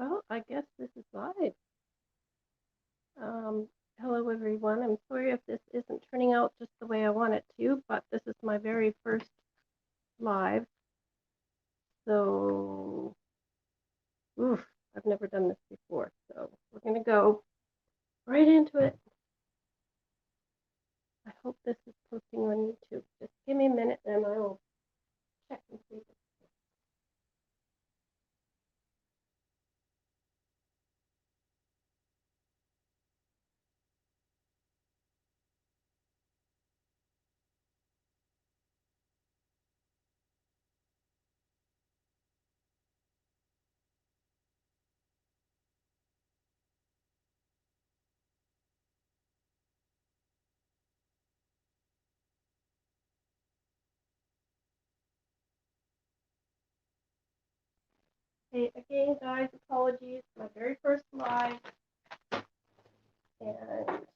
Well, I guess this is live. Hello, everyone. I'm sorry if this isn't turning out just the way I want it to, but this is my very first live. So, oof, I've never done this before. So we're going to go right into it. I hope this is posting on YouTube. Just give me a minute and I will check and see. Hey, again, guys, apologies. My very first live. And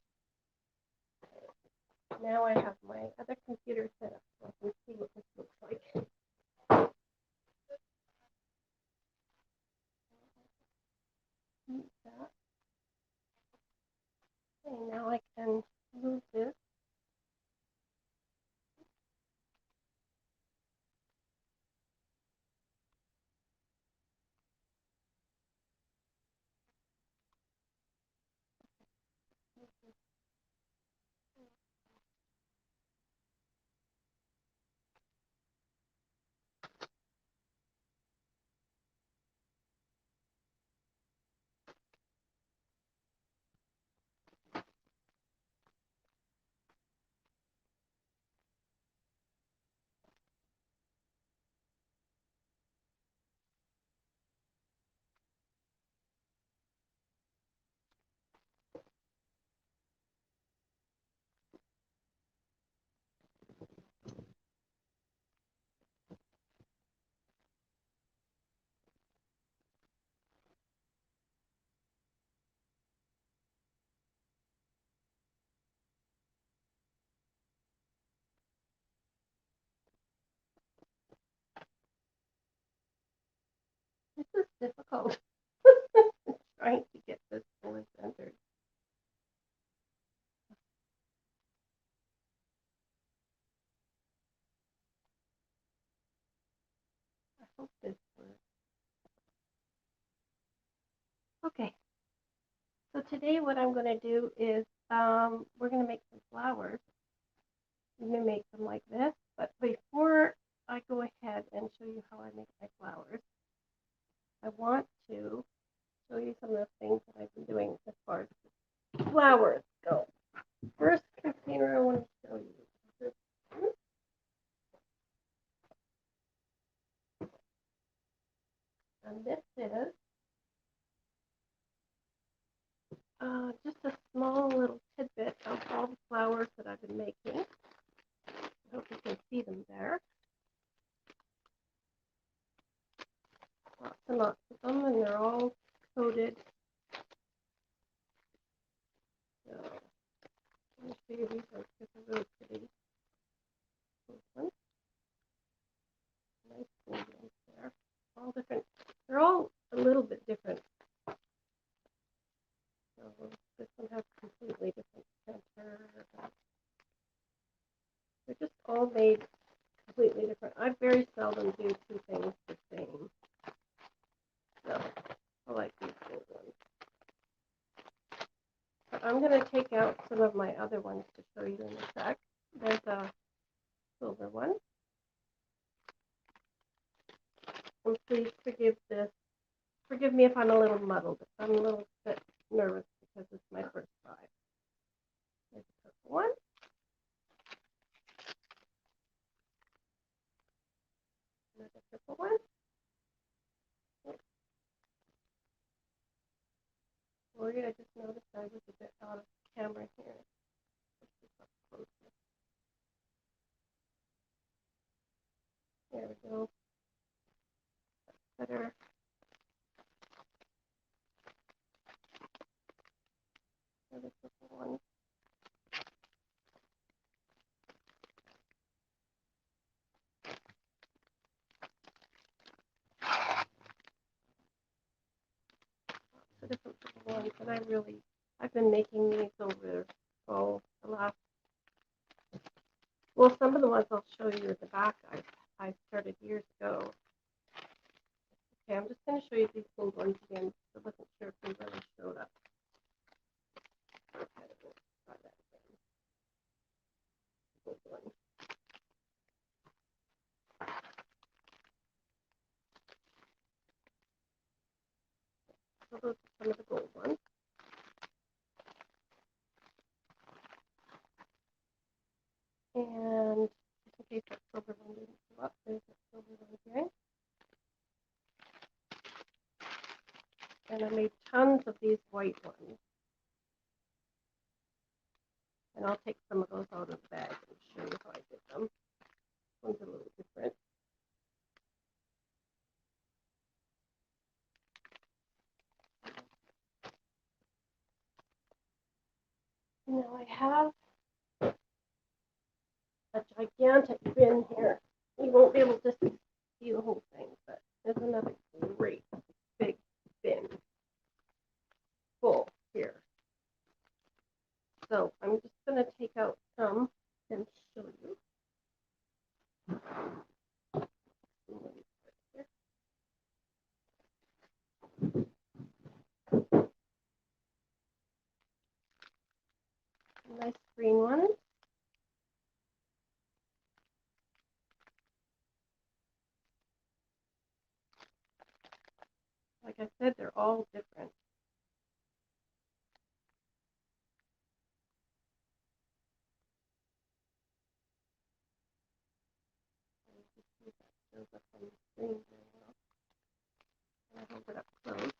now I have my other computer set up so I can see what this looks like. That. Okay, now I can move this. This is difficult. Trying to get this fully centered. I hope this works. Okay. So today what I'm going to do is we're going to make some flowers. I'm going to make them like this. But before I go ahead and show you how I make my flowers, I want to show you some of the things that I've been doing as far as flowers go. First container I want to show you is this one. And this is just a small little tidbit of all the flowers that I've been making. I hope you can see them there. Lots and lots of them, and they're all coated. So, let me show you these ones because they're really pretty. This one, nice gold ones there. All different. They're all a little bit different. So this one has completely different center. They're just all made completely different. I very seldom do two things the same. So I like these gold ones. But I'm going to take out some of my other ones to show you in a sec. There's a silver one. And please forgive me if I'm a little muddled. I'm a little bit nervous because it's my first try. There's a purple one. Another purple one. Sorry, I just noticed I was a bit out of camera here. There we go. Better. Another purple one. bring these over. Oh, the last. Well, some of the ones I'll show you at the back I started years ago. Okay, I'm just going to show you these pink ones again. I wasn't sure if they really showed up. So those are some of the gold ones. And just in case that silver one didn't show up, there's that silver one here. And I made tons of these white ones. And I'll take some of those out of the bag and show you how I did them. This one's a little different. Now I have a gigantic bin here. You won't be able to see the whole thing, but there's another great big bin full here. So I'm just going to take out some and show you. Nice green ones. Like I said, they're all different. Shows up on the screen very well. And I hold it up close.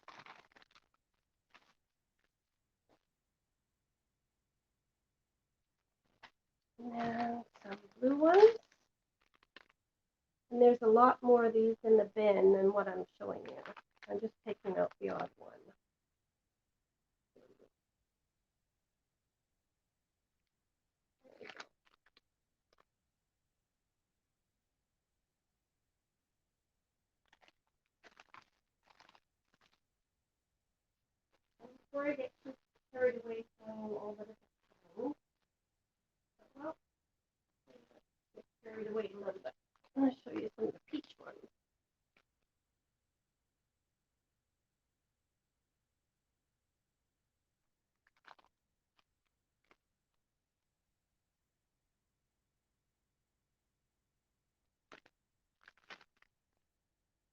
And some blue ones. And there's a lot more of these in the bin than what I'm showing you. I'm just taking out the odd one. Before I get too carried away from all the different colors, well, get carried away a little bit. I'm going to show you some of the peach ones.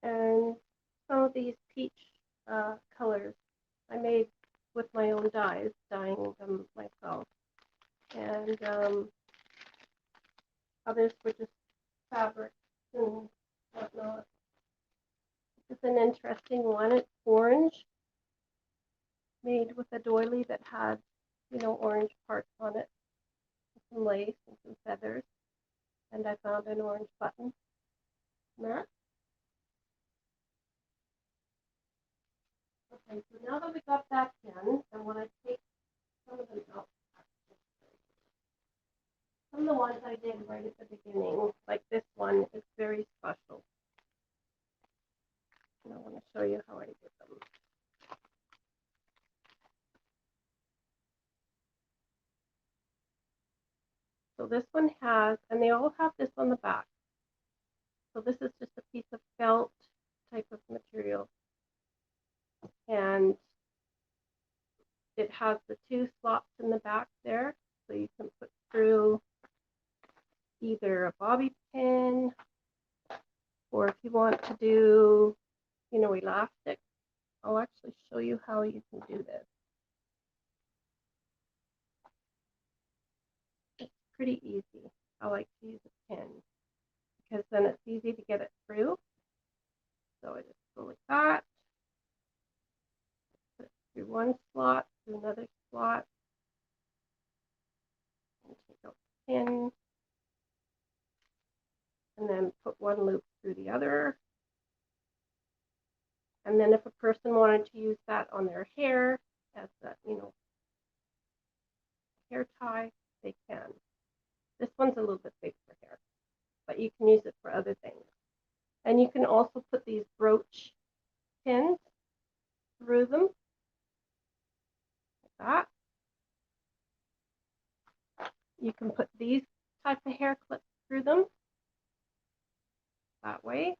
And some of these peach colors I made with my own dyes, dyeing them myself. And others were just fabrics and whatnot. This is an interesting one. It's orange, made with a doily that had, orange parts on it, some lace and some feathers. And I found an orange button in that. Okay, so now that we got that done, I want to take some of them out. Some of the ones I did right at the beginning, like this one, is very special. And I want to show you how I did them. So this one has, and they all have this on the back. So this is just a piece of felt type of material. And it has the two slots in the back there. So you can put through either a bobby pin, or if you want to do, elastic. I'll actually show you how you can do this. It's pretty easy. I like to use a pin because then it's easy to get it through. So I just go like that, put it through one slot, through another slot, and take out the pin, and then put one loop through the other. And then if a person wanted to use that on their hair as a, hair tie, they can. This one's a little bit big for hair, but you can use it for other things. And you can also put these brooch pins through them, like that. You can put these type of hair clips through them that way.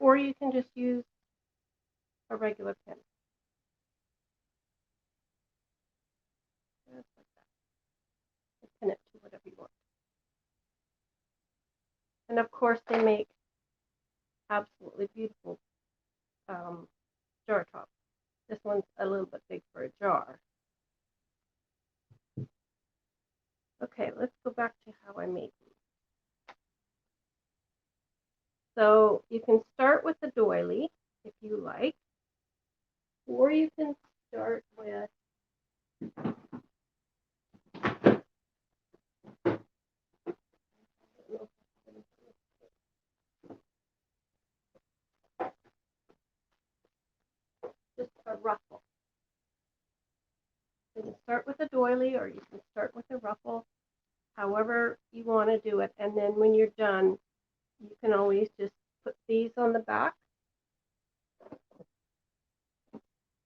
Or you can just use a regular pin. Just like that. And pin it to whatever you want. And of course, they make absolutely beautiful jar tops. This one's a little bit big for a jar. Okay, let's go back to how I made these. So you can start with the doily if you like, or you can start with just a ruffle. You can start with a doily or you can start with a ruffle, however you want to do it. And then when you're done, you can always just put these on the back,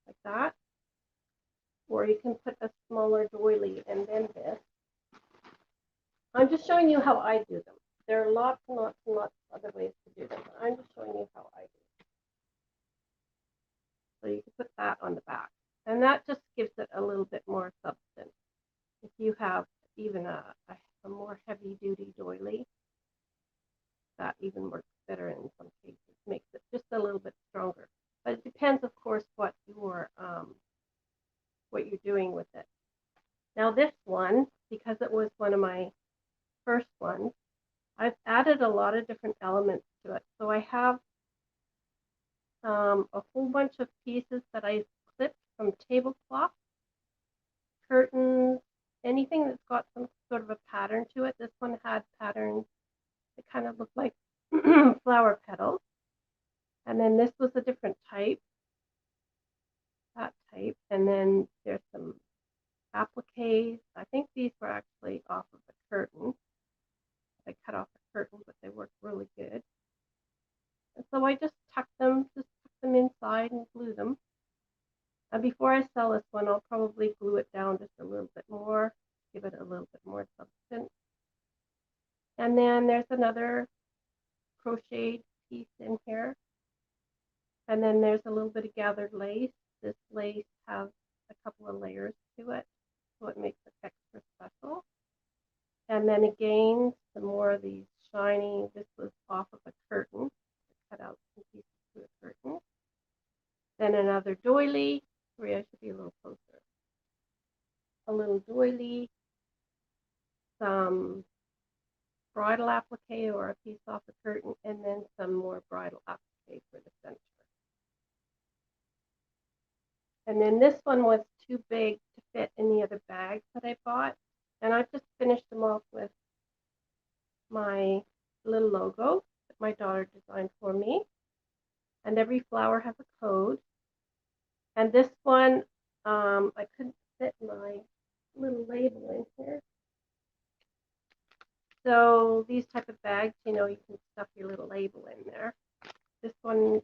like that. Or you can put a smaller doily and then this. I'm just showing you how I do them. There are lots and lots and lots of other ways to do them, but I'm just showing you how I do it. So you can put that on the back. And that just gives it a little bit more substance. If you have even a more heavy-duty doily, that even works better in some cases. Makes it just a little bit stronger. But it depends, of course, what you're doing with it. Now this one, because it was one of my first ones, I've added a lot of different elements to it. So I have a whole bunch of pieces that I clipped from tablecloth, curtains, anything that's got some sort of a pattern to it. This one had patterns that kind of looked like flower petals. And then this was a different type, that type. And then there's some appliques. I think these were actually off of the curtain. I cut off the curtain, but they worked really good. And so I just tucked them inside and glue them. And before I sell this one, I'll probably glue it down just a little bit more, give it a little bit more substance. And then there's another crocheted piece in here. And then there's a little bit of gathered lace. This lace has a couple of layers to it, so it makes it extra special. And then again, some more of these shiny, this was off of a curtain. I cut out some pieces to a curtain. Then another doily. Sorry, I should be a little closer. A little doily, some bridal applique or a piece off the curtain, and then some more bridal applique for the center. And then this one was too big to fit in the other bags that I bought. And I've just finished them off with my little logo that my daughter designed for me. And every flower has a code. And this one, I couldn't fit my little label in here. So these type of bags, you know, you can stuff your little label in there. This one,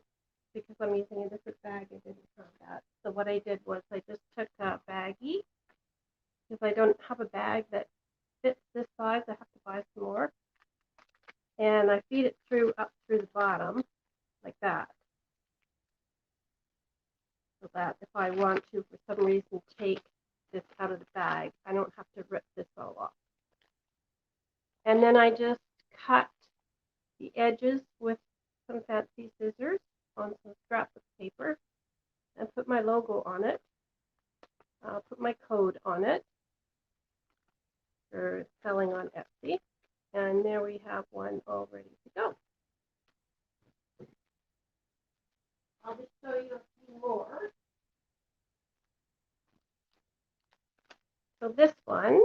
because I'm using a different bag, I didn't have that. So what I did was I just took a baggie, because I don't have a bag that fits this size. I have to buy some more. And I feed it up through the bottom, like that. So that if I want to, for some reason, take this out of the bag, I don't have to rip this all off. And then I just cut the edges with some fancy scissors on some scraps of paper and put my logo on it. I'll put my code on it for selling on Etsy. And there we have one all ready to go. I'll just show you a few more. So this one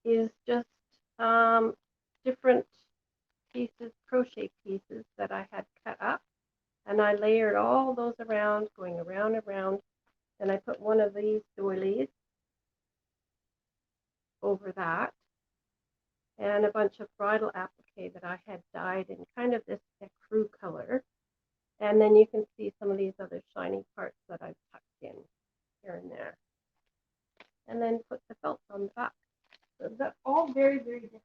is just different pieces, crochet pieces that I had cut up. And I layered all those around, going around and around. And I put one of these doilies over that. And a bunch of bridal applique that I had dyed in kind of this ecru color. And then you can see some of these other shiny parts that I've tucked in here and there. And then put the felt on the back. So that's all very, very different.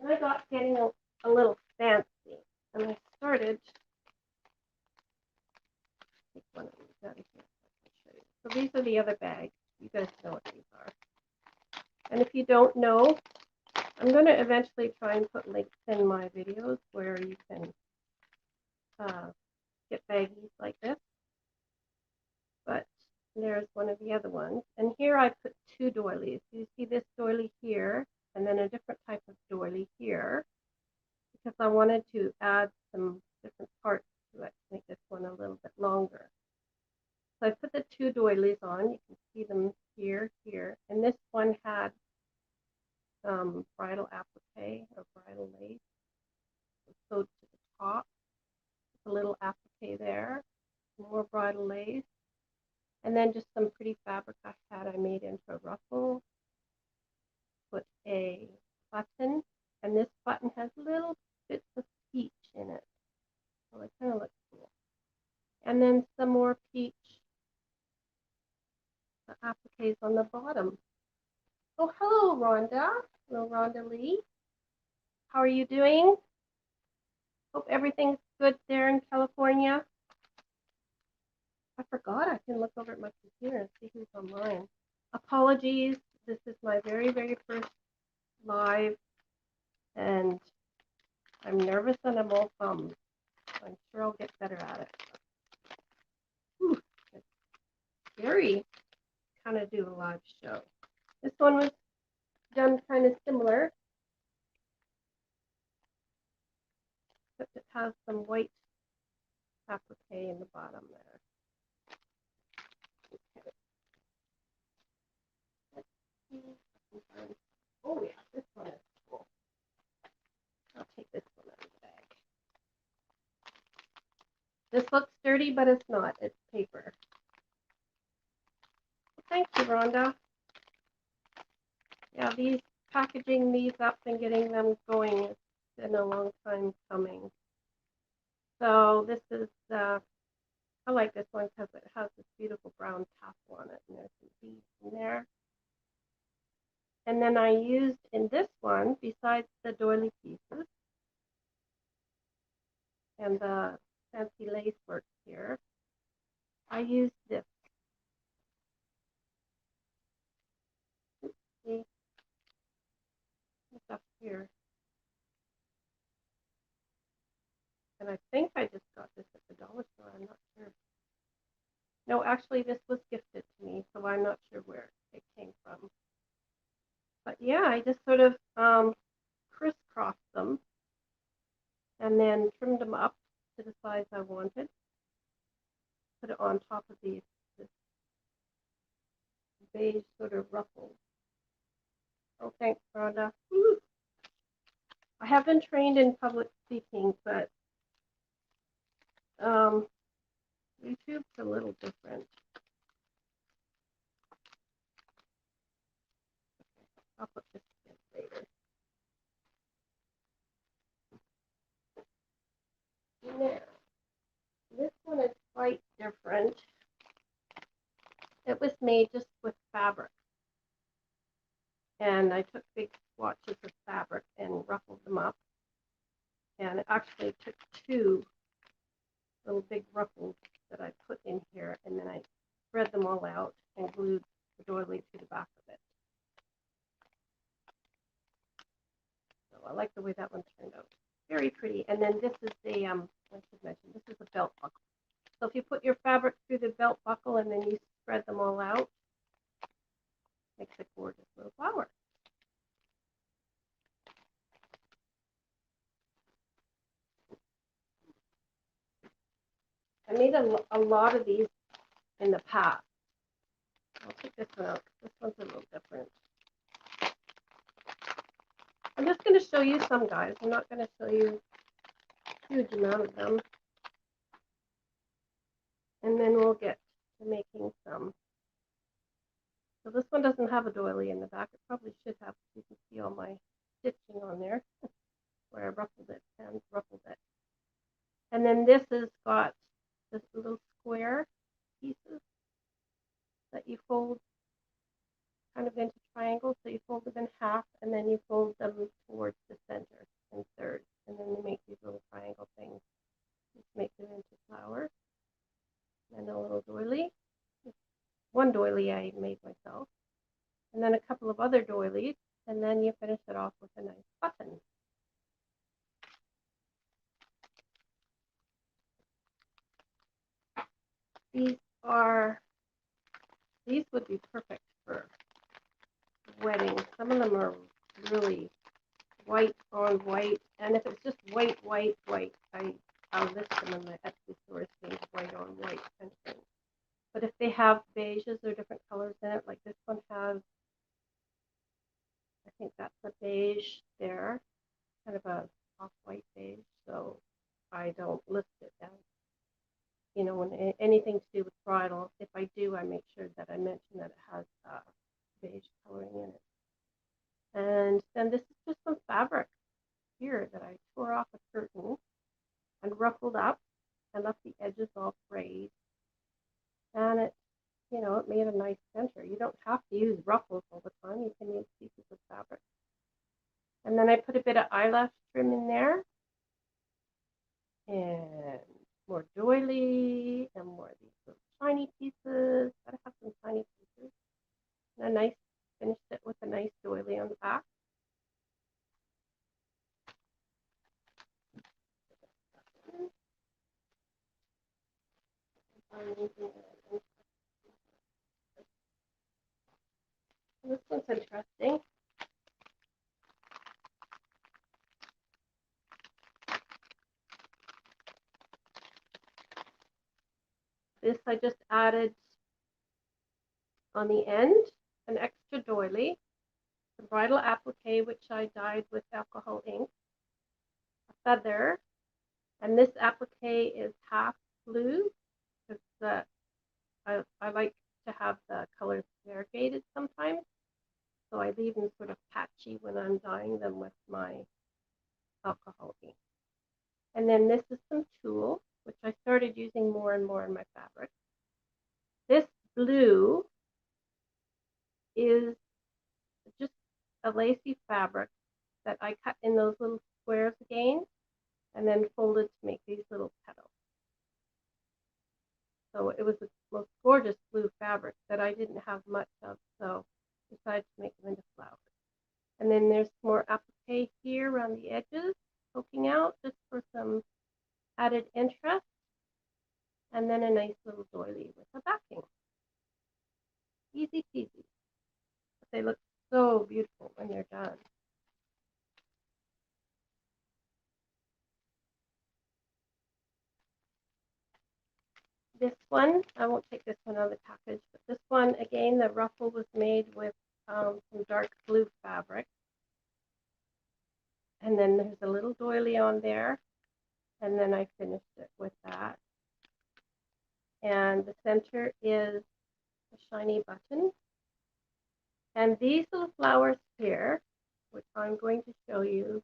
And I got getting a little fancy. And I started, take one of these out of here so I can show you. So these are the other bags. You guys know what these are. And if you don't know, I'm going to eventually try and put links in my videos where you can get baggies like this. But there's one of the other ones. And here I put two doilies. You see this doily here, and then a different type of doily here, because I wanted to add some different parts to it to make this one a little bit longer. So I put the two doilies on. You can see them here, and this one had bridal applique or bridal lace sewed to the top. A little applique there, more bridal lace, and then just some pretty fabric I made into a ruffle. Put a button, and this button has little bits of peach in it, so it kind of looks cool. And then some more peach appliques on the bottom. Oh, hello, Rhonda. Hello, Rhonda Lee. How are you doing? Hope everything's good there in California. I forgot I can look over at my computer and see who's online. Apologies. This is my very, very first live, and I'm nervous and I'm all thumbs. I'm sure I'll get better at it. Whew, it's scary to kind of do a live show. This one was done kind of similar, except it has some white applique in the bottom there. Okay. Let's see. Oh yeah, this one is cool. I'll take this one out of the bag. This looks dirty, but it's not. It's paper. Thank you, Rhonda. Yeah, packaging these up and getting them going has been a long time coming. So this is, I like this one because it has this beautiful brown tassel on it, and there's some beads in there. And then I used in this one, besides the doily pieces and the fancy lace work here, I used this. See, it's up here. And I think I just got this at the dollar store. I'm not sure. No, actually, this was gifted to me, so I'm not sure where it came from. But yeah, I just sort of crisscrossed them and then trimmed them up to the size I wanted. Put it on top of this beige sort of ruffle. Oh, thanks, Rhonda. Woo. I have been trained in public speaking, but YouTube's a little different. I'll put this in later. Now, this one is quite different. It was made just with fabric. And I took big swatches of fabric and ruffled them up. And it actually took two little big ruffles that I put in here, and then I spread them all out and glued the doily to the back of it. So I like the way that one turned out. Very pretty. And then this is the, I should mention, this is a belt buckle. So if you put your fabric through the belt buckle and then you spread them all out, makes a gorgeous little flower. I made a lot of these in the past. I'll take this one out. This one's a little different. I'm just going to show you some, guys. I'm not going to show you a huge amount of them. And then we'll get to making some. So this one doesn't have a doily in the back. It probably should have. You can see all my stitching on there. where I ruffled it and ruffled it. And then this has got this little square pieces that you fold kind of into triangles. So you fold them in half and then you fold them towards the center in thirds. And then you make these little triangle things. Just make them into flowers. And a little doily. One doily I made myself. And then a couple of other doilies. And then you finish it off with a nice button. These would be perfect for weddings. Some of them are really white on white, and if it's just white, I'll list them in my Etsy store as white on white kind of thing. But if they have beiges or different colors in it, like this one has, I think that's a beige there, kind of a off-white beige, so I don't list it as, you know, when anything to do with bridal. If I do, I make sure that I mention that it has beige coloring in it. And then this is just some fabric here that I tore off a curtain and ruffled up and left the edges all frayed. And it, you know, it made a nice center. You don't have to use ruffles all the time. You can use pieces of fabric. And then I put a bit of eyelash trim in there. And more doily and more of these little shiny pieces. Gotta have some shiny pieces. And a nice, finished it with a nice doily on the back. This one's interesting. This I just added on the end an extra doily, the bridal applique, which I dyed with alcohol ink, a feather, and this applique is half blue because I like to have the colors variegated sometimes, so I leave them sort of patchy when I'm dyeing them with my alcohol ink. And then this is some tulle, which I started using more and more in my fabric. This blue is just a lacy fabric that I cut in those little squares again and then folded to make these little petals. So it was the most gorgeous blue fabric that I didn't have much of, so I decided to make them into flowers. And then there's more applique here around the edges, poking out just for some added interest. And then a nice little doily with a backing. Easy peasy. But they look so beautiful when they're done. This one, I won't take this one out of the package, but this one, again, the ruffle was made with some dark blue fabric. And then there's a little doily on there. And then I finished it with that. And the center is a shiny button. And these little flowers here, which I'm going to show you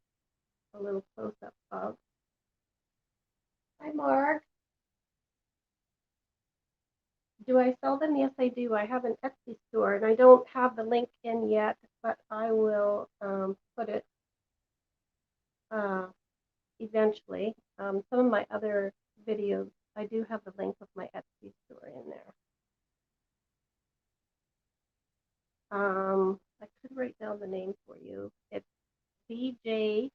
a little close-up of. Hi, Mark. Do I sell them? Yes, I do. I have an Etsy store, and I don't have the link in yet, but I will put it eventually. Some of my other videos, I do have the link of my Etsy store in there. I could write down the name for you. It's VJ,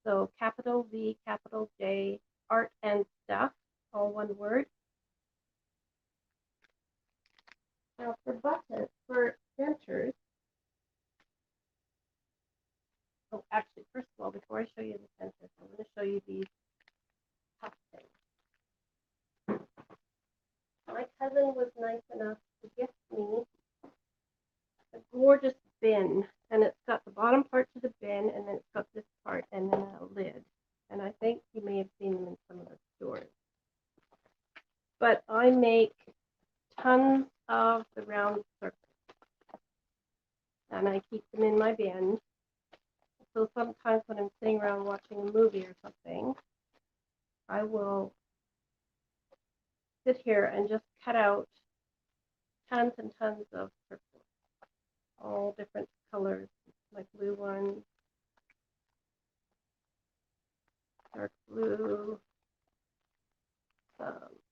so capital V, capital J, Art and Stuff, all one word. Now for centers, oh, actually, first of all, before I show you the centers, I'm going to show you these cup things. My cousin was nice enough to gift me a gorgeous bin, and it's got the bottom part to the bin, and then it's got this part, and then a lid. And I think you may have seen them in some of the stores. But I make tons of the round circles, and I keep them in my bin. So sometimes when I'm sitting around watching a movie or something, I will sit here and just cut out tons and tons of purple, all different colors, like blue ones, dark blue,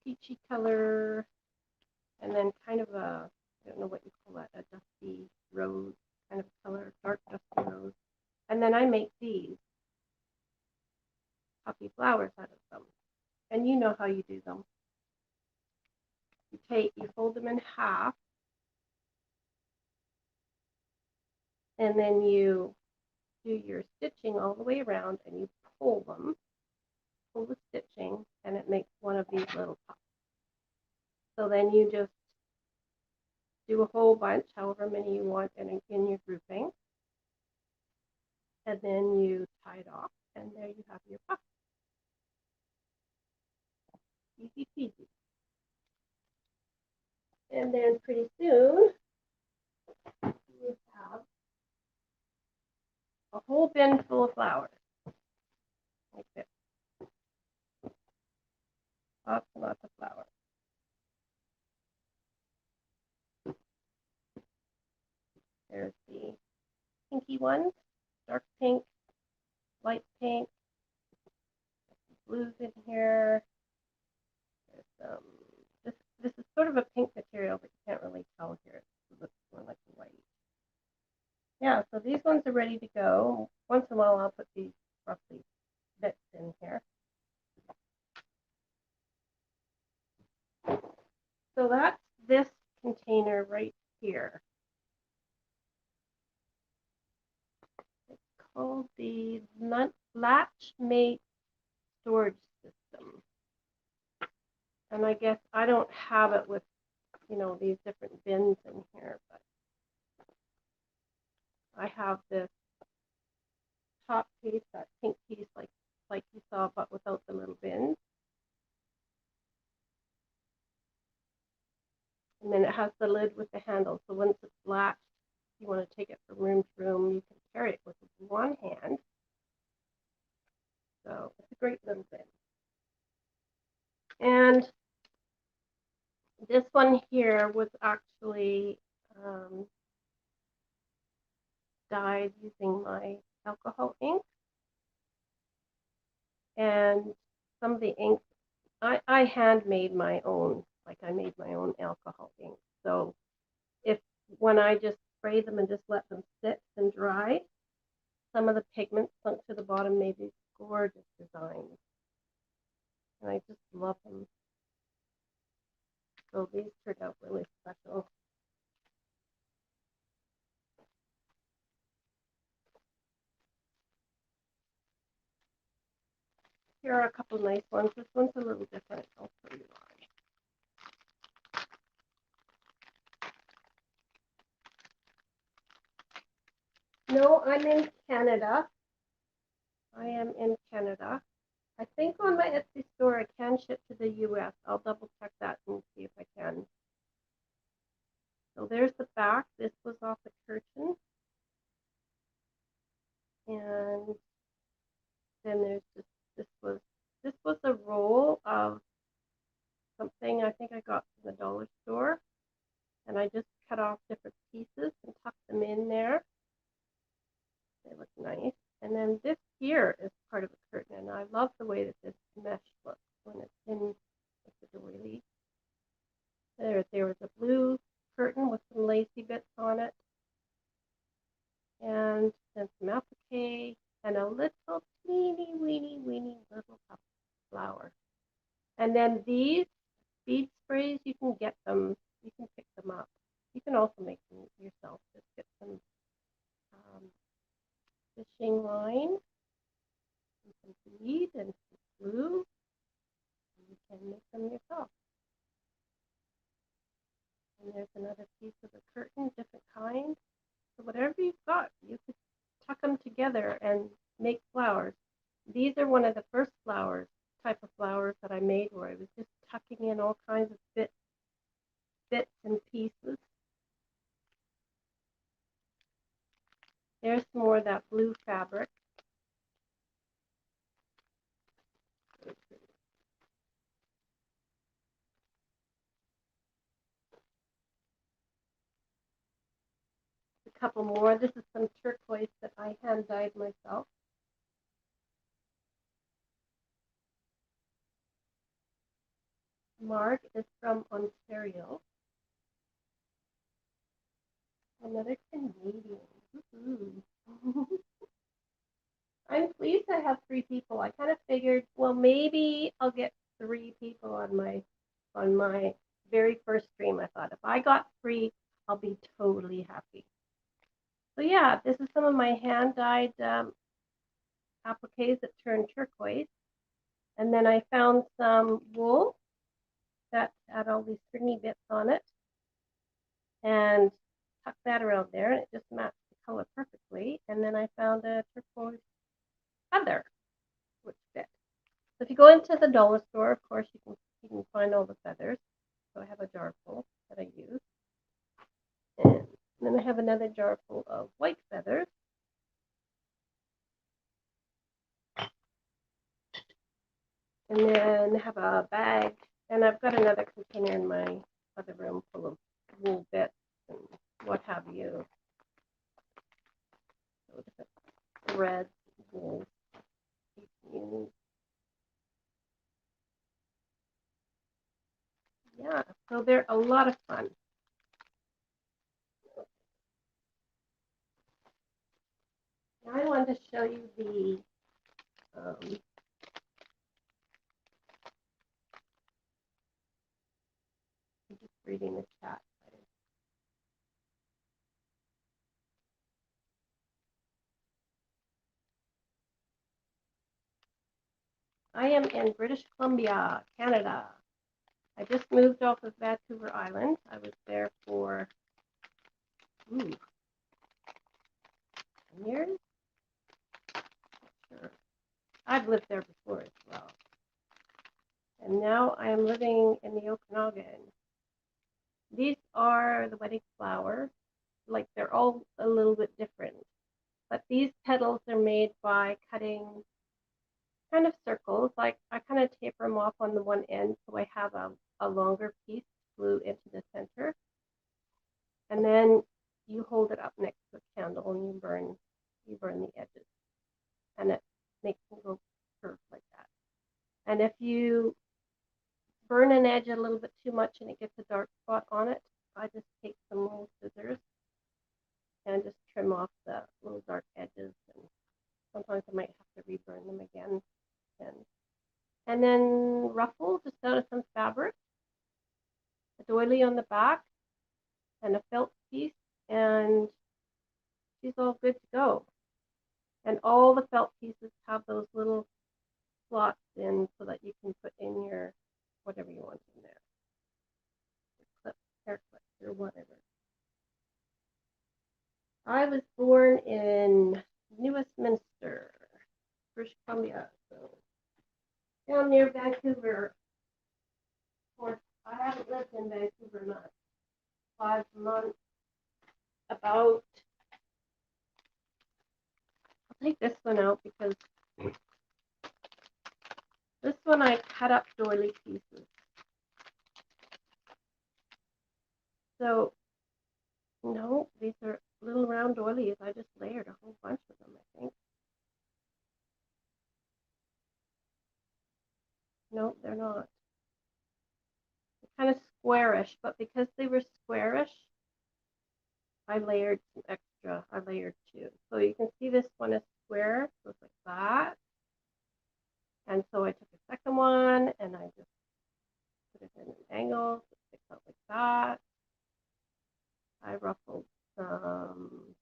peachy color, and then kind of a, I don't know what you call that, a dusty rose kind of color, dark dusty rose. And then I make these puffy flowers out of them. And you know how you do them. You fold them in half, and then you do your stitching all the way around, and you pull the stitching, and it makes one of these little puffs. So then you just do a whole bunch, however many you want in your grouping, and then you tie it off, and there you have your puff. Easy peasy. And then pretty soon, you have a whole bin full of flowers, like this. Lots and lots of flowers. There's the pinky ones, dark pink, light pink, blues in here. There's this is sort of a pink material, but you can't really tell here. It looks more like white. Yeah, so these ones are ready to go. Once in a while, I'll put these roughly bits in here. So that's this container right here. It's called the Latch storage system. And I guess I don't have it with, these different bins in here, but I have this top piece, that pink piece, like you saw, but without the little bins. And then it has the lid with the handle. So once it's latched, if you want to take it from room to room, you can carry it with one hand. So it's a great little bin. And this one here was actually dyed using my alcohol ink. And some of the ink, I handmade my own, like I made my own alcohol ink. So when I just spray them and just let them sit and dry, some of the pigments sunk to the bottom made these gorgeous designs. And I just love them. So these turned out really special. Here are a couple nice ones. This one's a little different. I'll show you why. No, I'm in Canada. I am in Canada. I think on my Etsy store I can ship to the US. I'll double check that and see if I can. So there's the back. This was off the curtain. And then there's this was a roll of something I think I got from the dollar store. And I just cut off different pieces and tucked them in there. They look nice. And then this here is part of a curtain, and I love the way that this mesh looks when it's in with the doily. There was a blue curtain with some lacy bits on it, and then some applique, and a little teeny weeny little flower. And then these bead sprays, you can get them, you can pick them up. You can also make them yourself. Just get some fishing line, and some bead, and some glue. And you can make them yourself. And there's another piece of the curtain, different kind. So whatever you've got, you could tuck them together and make flowers. These are one of the first type of flowers that I made, where I was just tucking in all kinds of bits and pieces. There's some more of that blue fabric. couple more. This is some turquoise that I hand dyed myself. Mark is from Ontario. Another Canadian. I'm pleased I have 3 people. I kind of figured, well, maybe I'll get 3 people on my very first stream. I thought if I got 3, I'll be totally happy. So yeah, this is some of my hand dyed appliques that turn turquoise, and then I found some wool that had all these stringy bits on it, and tucked that around there, and it just matched the color perfectly. And then I found a turquoise feather, which fit. So if you go into the dollar store, of course, you can find all the feathers. So I have a jar full that I use. And then I have another jar full of white feathers. And then I have a bag, and I've got another container in my other room full of wool bits and what have you. So different threads, wool. Yeah, so they're a lot of fun. Now I wanted to show you the I'm just reading the chat. I am in British Columbia, Canada. I just moved off of Vancouver Island. I was there for 10 years. Sure. I've lived there before as well. And now I am living in the Okanagan. These are the wedding flowers. Like, they're all a little bit different. But these petals are made by cutting kind of circles. Like, I kind of taper them off on the one end so I have a longer piece glue into the center. And then you hold it up next to a candle and you burn the edges. And it makes them go curved like that. And if you burn an edge a little bit too much and it gets a dark spot on it, I just take some little scissors and just trim off the little dark edges. And sometimes I might have to reburn them again. And then ruffle just out of some fabric, a doily on the back, and a felt piece, and she's all good to go. And all the felt pieces have those little slots in so that you can put in your whatever you want in there, your clips, hair clips, or whatever. I was born in Westminster, British Columbia, so down near Vancouver. Of course, I haven't lived in Vancouver much. 5 months. I'll take this one out because this one I cut up doily pieces. So, no, these are little round doilies. I just layered a whole bunch of them, I think. No, they're not. They're kind of squarish, but because they were squarish, I layered some extra. I layered 2. So you can see this one is square, so it's like that. And so I took a second one and I just put it in an angle, so it sticks out like that. I ruffled some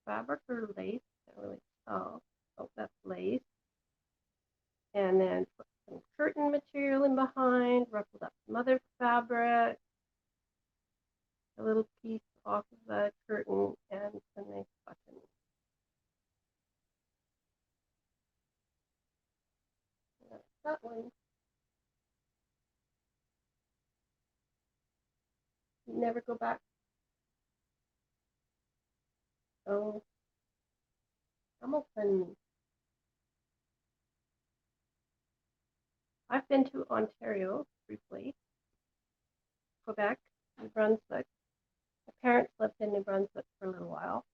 fabric or lace, can't really tell. Oh, that's lace. And then put some curtain material in behind, ruffled up some other fabric, a little piece off of the curtain, and a nice button. And that's that one. You never go back. Oh, Hamilton. I've been to Ontario briefly, Quebec, New Brunswick, a parents lived in New Brunswick for a little while.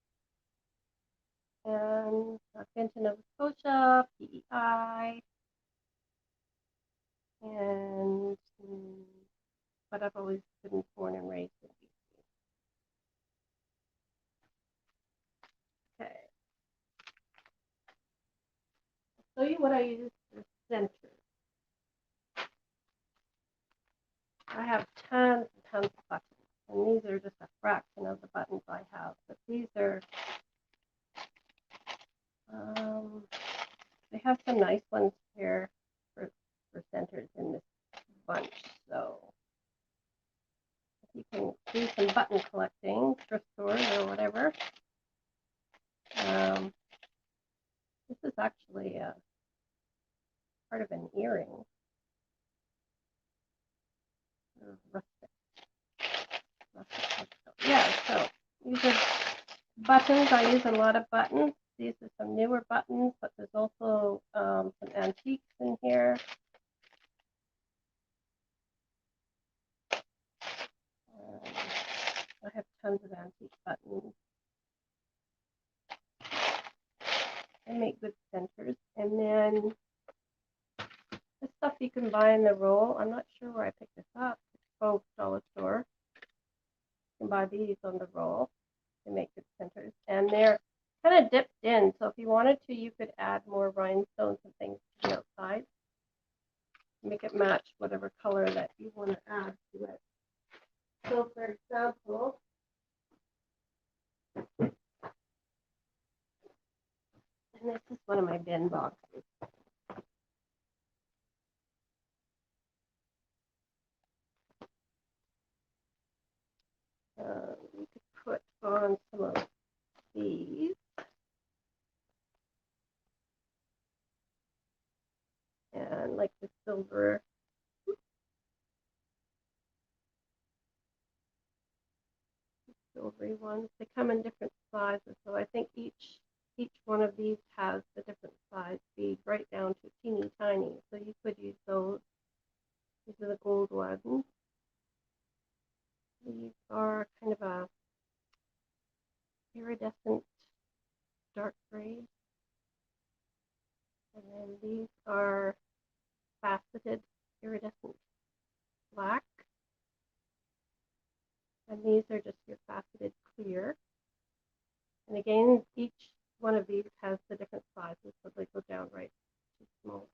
And I've been to Nova Scotia, PEI, and but I've always been born and raised in BC. Okay. I'll show you what I use for centers. I have tons and tons of buttons, and these are just a fraction of the buttons I have. But these are, they have some nice ones here for centers in this bunch. So if you can do some button collecting, thrift stores or whatever. This is actually part of an earring. Yeah, so these are buttons. I use a lot of buttons. These are some newer buttons, but there's also some antiques in here. I have tons of antique buttons. They make good centers. And then this stuff you can buy in the roll. I'm not sure where I picked this up. Oh, dollar store. You can buy these on the roll. They make good centers. And they're kind of dipped in. So if you wanted to, you could add more rhinestones and things to the outside. Make it match whatever color that you want to add to it. So for example, and this is one of my bin boxes. You could put on some of these. And like the silvery ones, they come in different sizes. So I think each one of these has a different size bead, right down to teeny tiny. So you could use those. These are the gold ones. These are kind of a iridescent dark gray. And then these are faceted iridescent black. And these are just your faceted clear. And again, each one of these has the different sizes, so they go down right to small.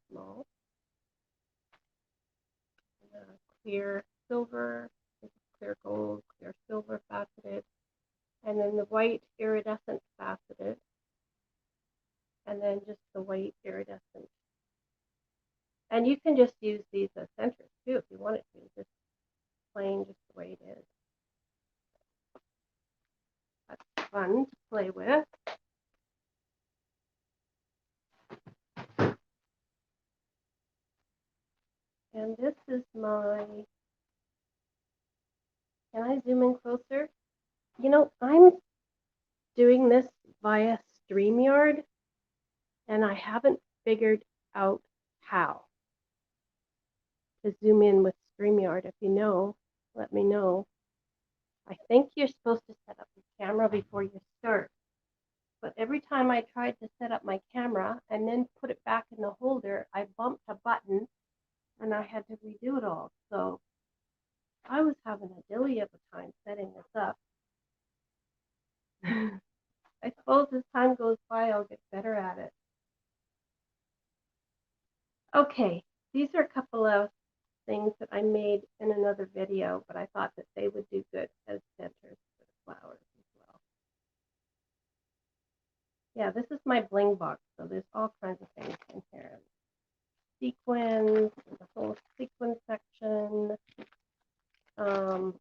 Clear silver, clear gold, clear silver faceted, and then the white iridescent faceted, and then just the white iridescent. And you can just use these as centers too if you wanted to, just plain, just the way it is. That's fun to play with. And this is my, can I zoom in closer? You know, I'm doing this via StreamYard, and I haven't figured out how to zoom in with StreamYard. If you know, let me know. I think you're supposed to set up your camera before you start. But every time I tried to set up my camera and then put it back in the holder, I bumped a button and I had to redo it all. So I was having a dilly of a time setting this up. I suppose as time goes by, I'll get better at it. Okay, these are a couple of things that I made in another video, but I thought that they would do good as centers for the flowers as well. Yeah, this is my bling box, so there's all kinds of things in here. Sequins, the whole sequin section, all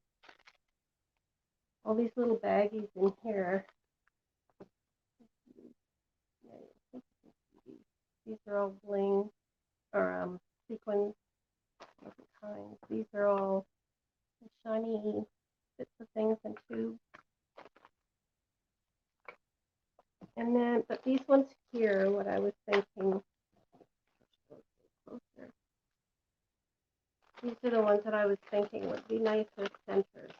these little baggies in here. These are all bling, or sequins of the kind. These are all shiny bits of things and tubes. And then, but these ones here, what I was thinking, closer. These are the ones that I was thinking would be nice as centers.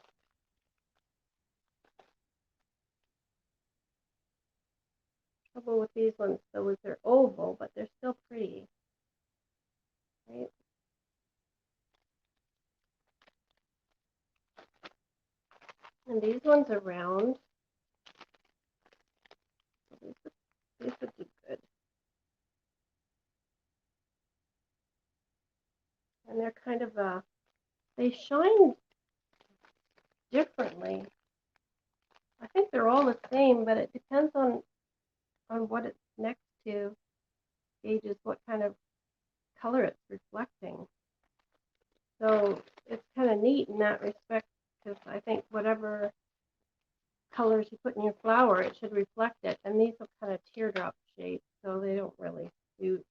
trouble with these ones, though, is they're oval, but they're still pretty, right? And these ones are round. So these would do good. And they're kind of they shine differently. I think they're all the same, but it depends on what it's next to, gauges what kind of color it's reflecting. So it's kind of neat in that respect, because I think whatever colors you put in your flower, it should reflect it. And these are kind of teardrop shaped, so they don't really suit.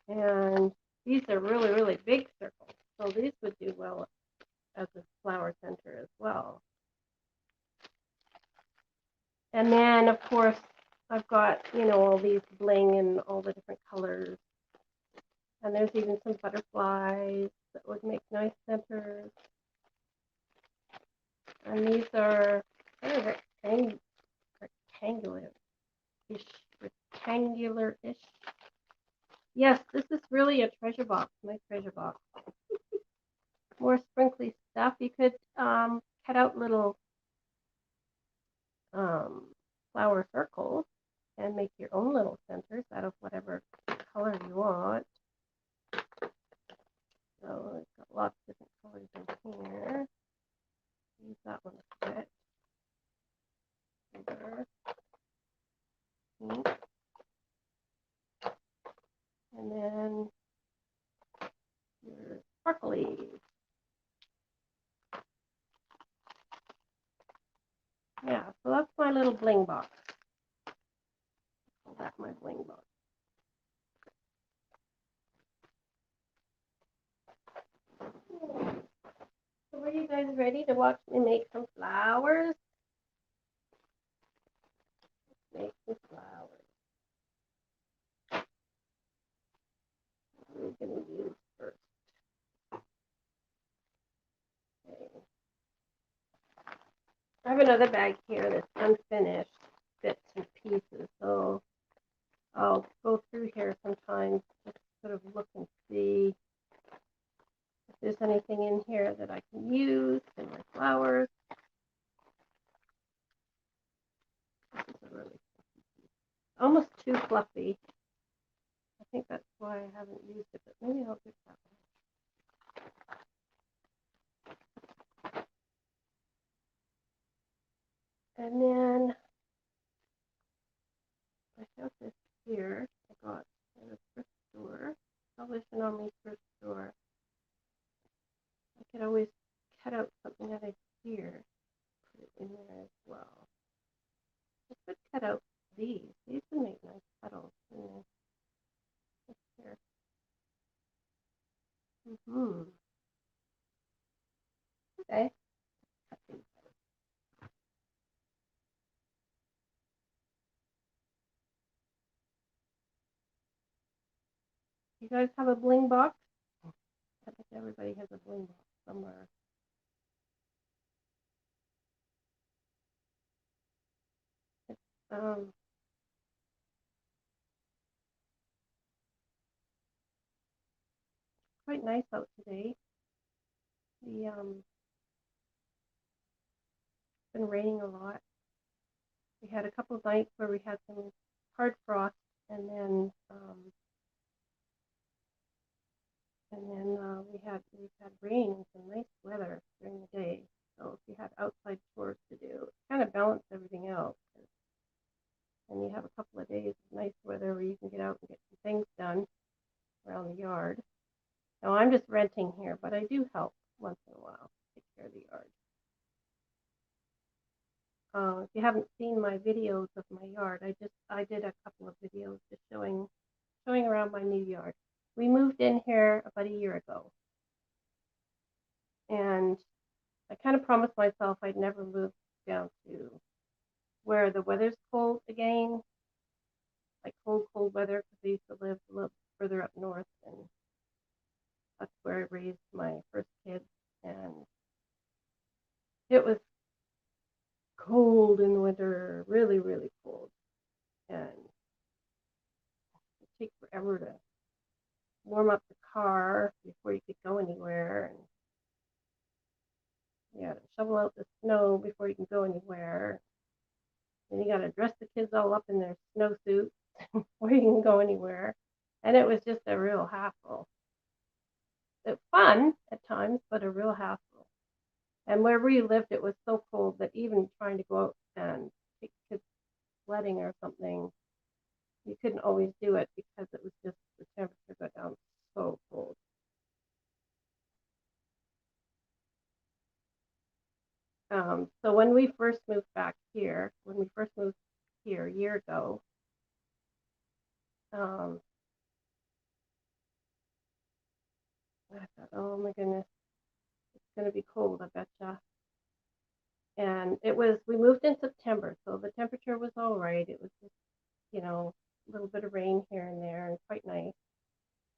And these are really, really big circles, so these would do well as a flower center as well. And then, of course, I've got, all these bling and all the different colors. And there's even some butterflies that would make nice centers. And these are kind of rectangular-ish. Yes, this is really a treasure box, my treasure box. More sprinkly stuff. You could cut out little flower circles and make your own little centers out of whatever color you want. So it's got lots of different colors in here. Use that one a bit. Silver, pink, and then your sparkly. Yeah, so that's my little bling box. Call that my bling box. So are you guys ready to watch me make some flowers? Make some flowers. What are we going to use first? Okay. I have another bag here that's unfinished, bits and pieces, so I'll go through here sometimes, just sort of look and see if there's anything in here that I can use in my flowers. This is a really almost too fluffy. I think that's why I haven't used it, but maybe I'll get that one. And then I have this here. I got at a thrift store. Salvation Army thrift store. I could always cut out something out of here, put it in there as well. I could cut out these. These would make nice petals. Here. Okay. You guys have a bling box? I think everybody has a bling box somewhere. It's quite nice out today. It's been raining a lot. We had a couple of nights where we had some hard frost, and then we've had rain and some nice weather during the day. So if you had outside chores to do, it kind of balanced everything out. And you have a couple of days of nice weather where you can get out and get some things done around the yard. Now I'm just renting here, but I do help once in a while take care of the yard. If you haven't seen my videos of my yard, I did a couple of videos just showing around my new yard. We moved in here about a year ago, and I kind of promised myself I'd never move down to where the weather's cold again, like cold weather, because I used to live a little further up north, and that's where I raised my first kids, and it was cold in the winter, really, really cold. and it takes forever to warm up the car before you could go anywhere, and you got to shovel out the snow before you can go anywhere. Then you got to dress the kids all up in their snowsuits before you can go anywhere. And it was just a real hassle. It's fun at times, but a real hassle. And where we lived, it was so cold that even trying to go out and take kids sledding or something, you couldn't always do it because it was just the temperature got down so cold. So when we first moved here a year ago, I thought, oh my goodness, it's going to be cold, I betcha. And we moved in September, so the temperature was all right. It was just, a little bit of rain here and there and quite nice,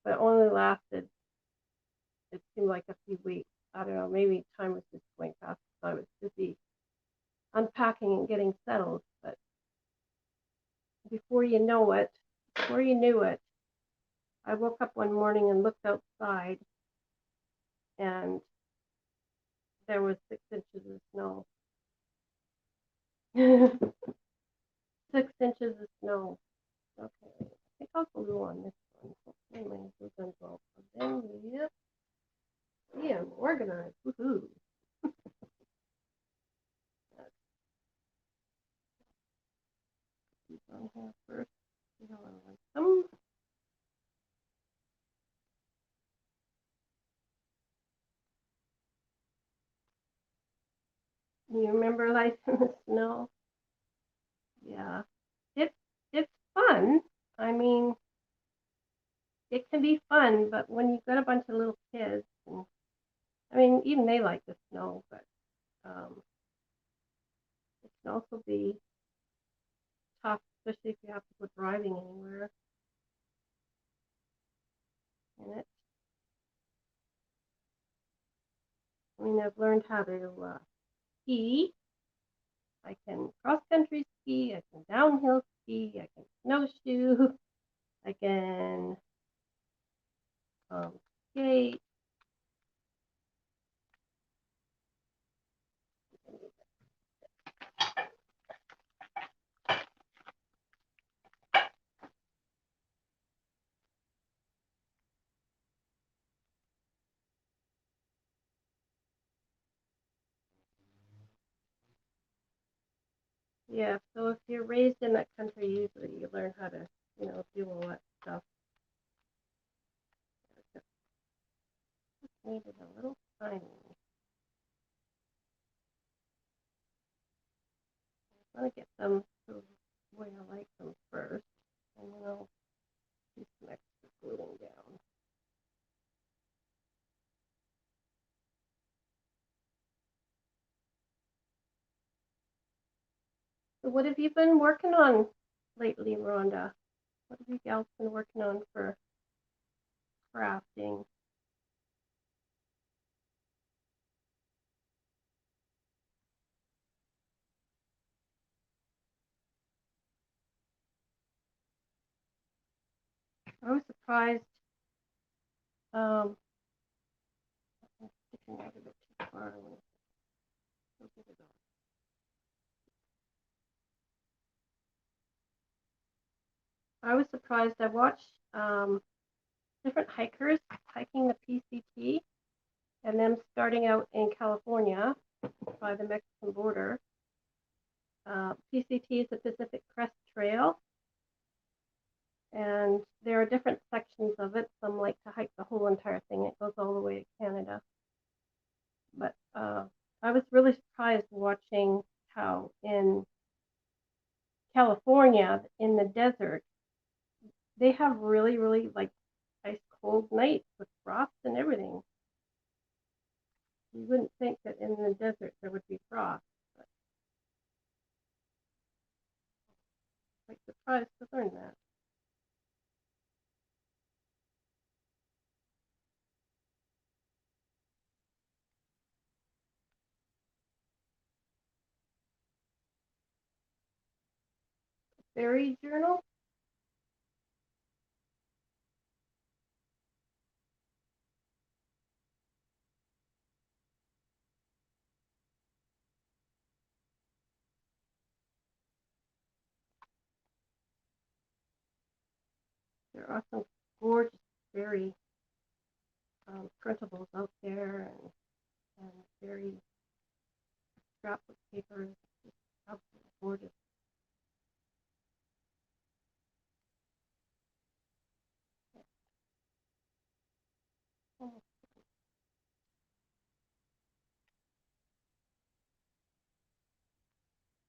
but it only lasted, it seemed like a few weeks. I don't know, maybe time was just going fast, so I was busy unpacking and getting settled. But before you knew it, I woke up one morning and looked outside, and there was 6 inches of snow. 6 inches of snow. Okay, I think I'll glue on this one. Hopefully my glue gun's all plugged in. Yep. Yeah, I'm organized. Woohoo. These on here first. See how I like them. You remember life in the snow? Yeah. It's fun. I mean, it can be fun, but when you've got a bunch of little kids, and, I mean, even they like the snow, but it can also be tough, especially if you have to go driving anywhere in it. I mean, I've learned how to ski. I can cross-country ski, I can downhill ski, I can snowshoe, I can skate. Yeah, so if you're raised in that country, usually you learn how to, do all that stuff. Just needed a little timing. I want to get them to where I like them first, and then I'll do some extra gluing down. So what have you been working on lately, Rhonda? What have you gals been working on for crafting? I was surprised. I'm sticking out a bit too far. I was surprised. I watched different hikers hiking the PCT and them starting out in California by the Mexican border. PCT is the Pacific Crest Trail, and there are different sections of it. Some like to hike the whole entire thing. It goes all the way to Canada. But I was really surprised watching how in California, in the desert, they have really, really like ice cold nights with frost and everything. You wouldn't think that in the desert there would be frost, but I'm quite surprised to learn that. Fairy journal. There are some gorgeous fairy printables out there, and very scrapbook papers, just absolutely gorgeous.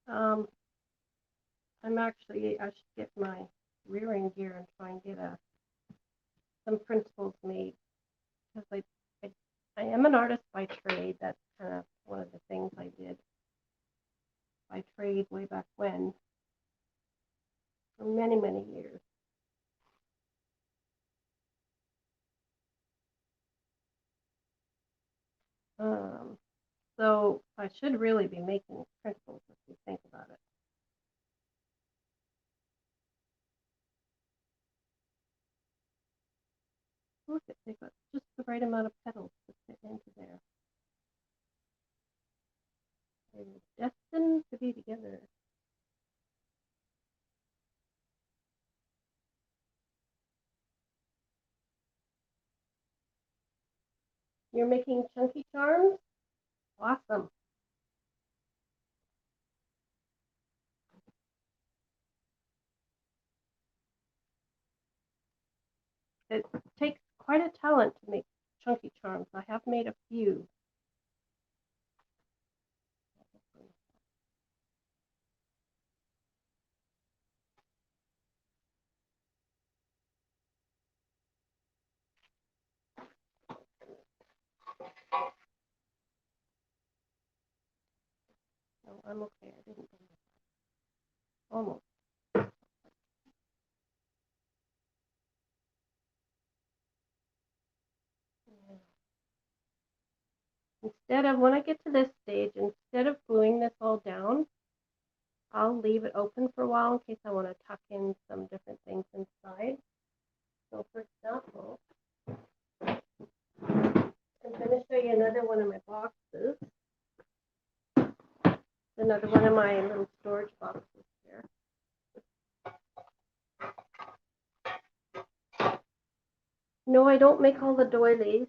Um, I should get my rearing gear and try and get some printables made, because I am an artist by trade. That's kind of one of the things I did by trade way back when, for many, many years. Um, so I should really be making printables if you think about it. Look, they've got just the right amount of petals to fit into there. They're destined to be together. You're making chunky charms? Awesome. It takes quite a talent to make chunky charms. I have made a few. No, I'm okay. I didn't do it. Almost. When I get to this stage, instead of gluing this all down, I'll leave it open for a while in case I want to tuck in some different things inside. So for example, I'm going to show you another one of my boxes. Another one of my little storage boxes here. No, I don't make all the doilies.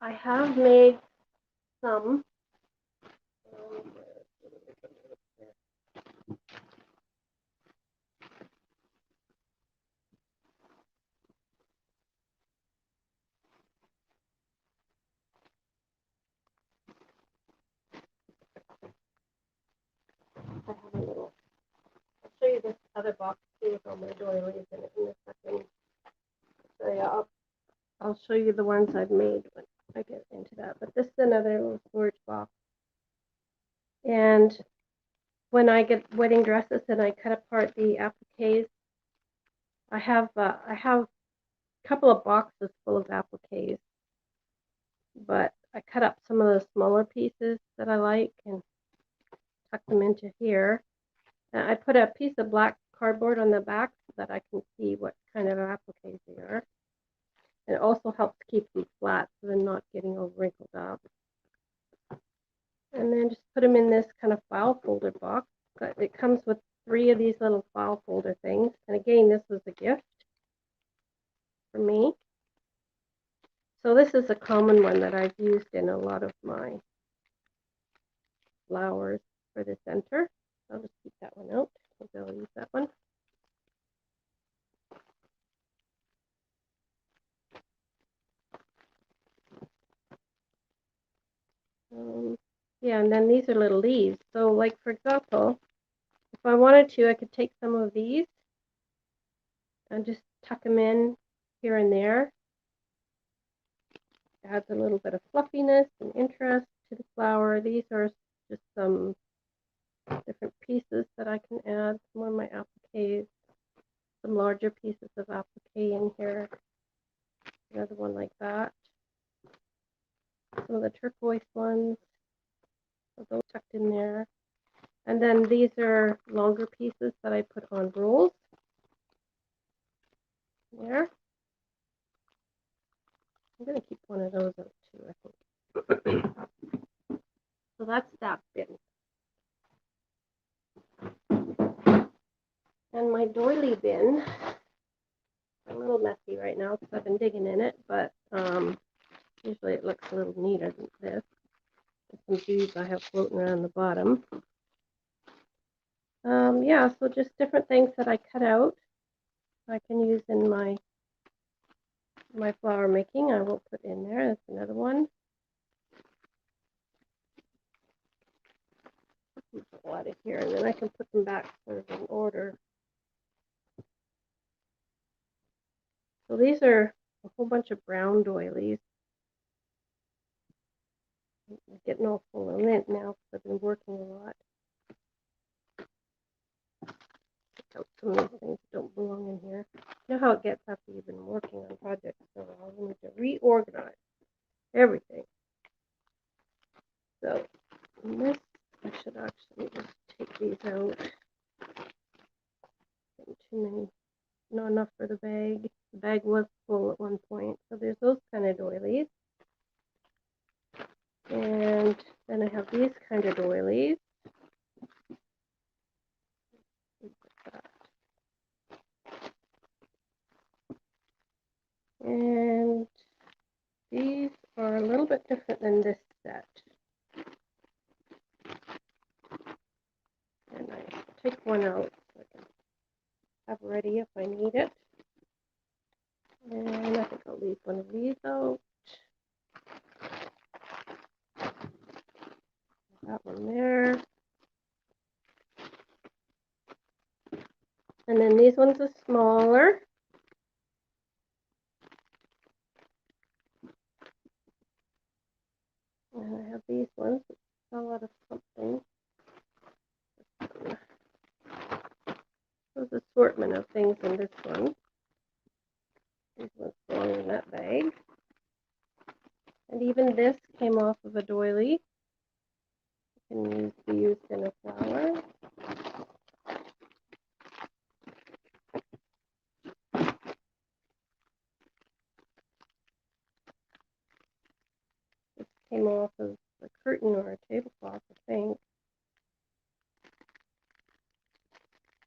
I have made some. I have a little. I'll show you this other box too with all my doilies in it in a second. So yeah, I'll show you the ones I've made when I get into that. But this is another little storage box. And when I get wedding dresses and I cut apart the appliques, I have a couple of boxes full of appliques, but I cut up some of the smaller pieces that I like and tuck them into here. And I put a piece of black cardboard on the back so that I can see what kind of appliques they are. And it also helps keep them flat so they're not getting all wrinkled up. And then just put them in this kind of file folder box. It comes with 3 of these little file folder things. And again, this was a gift for me. So this is a common one that I've used in a lot of my flowers for the center. I'll just keep that one out. Maybe I'll use that one. Yeah, and then these are little leaves. So like, for example, if I wanted to, I could take some of these and just tuck them in here and there. Adds a little bit of fluffiness and interest to the flower. These are just some different pieces that I can add. Some of my appliques, some larger pieces of applique in here. Another one like that. Some of the turquoise ones, those tucked in there. And then these are longer pieces that I put on rolls. There. I'm going to keep one of those out too, I think. So that's that bin. And my doily bin, a little messy right now because I've been digging in it, but usually it looks a little neater than this. There's some beads I have floating around the bottom. Yeah, so just different things that I cut out I can use in my flower making. I will put in there. That's another one. Put a lot of here, and then I can put them back sort of in order. So these are a whole bunch of brown doilies. I'm getting all full of lint now because I've been working a lot. Take out some of these things that don't belong in here. You know how it gets after you've been working on projects for a while. You need to reorganize everything. So this, I should actually just take these out. Getting too many, not enough for the bag. The bag was full at one point. So there's those kind of doilies. And then I have these kind of doilies. And these are a little bit different than this set. And I take one out so I can have ready if I need it. And I think I'll leave one of these out. That one there. And then these ones are smaller. And I have these ones that sell out of something. There's an assortment of things in this one. These ones belong in that bag. And even this came off of a doily. It can be used in a flower. This came off of a curtain or a tablecloth, I think.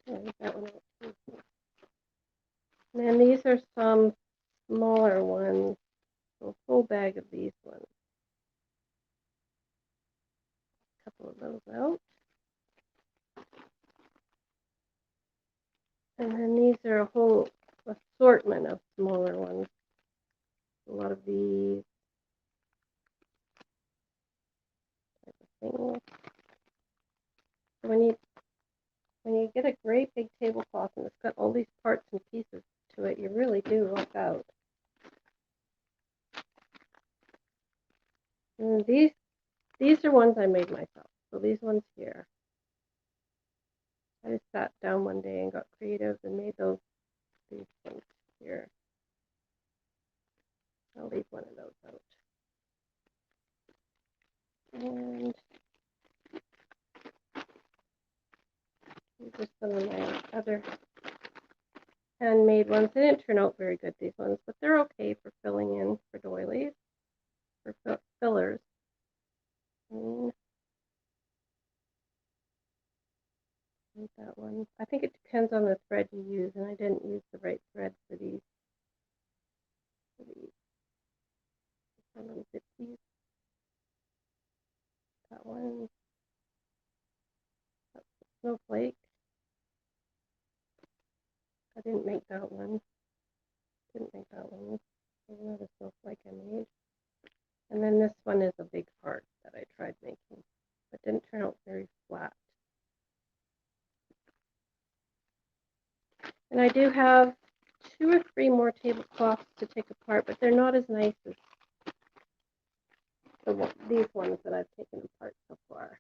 Yeah, that one out too. And then these are some smaller ones. So a full bag of these ones. A couple of those out. And then these are a whole assortment of smaller ones. A lot of these type of things. So when you get a great big tablecloth and it's got all these parts and pieces to it, you really do luck out. And these are ones I made myself. So these ones here. I just sat down one day and got creative and made these ones here. I'll leave one of those out. And these are some of my other handmade ones. They didn't turn out very good, these ones, but they're okay for filling in for doilies, for fillers. And that one. I think it depends on the thread you use, and I didn't use the right thread for these. That one. That's the snowflake. I didn't make that one. Didn't make that one. There's another snowflake I made. And then this one is a big heart that I tried making, but didn't turn out very flat. And I do have 2 or 3 more tablecloths to take apart, but they're not as nice as these ones that I've taken apart so far.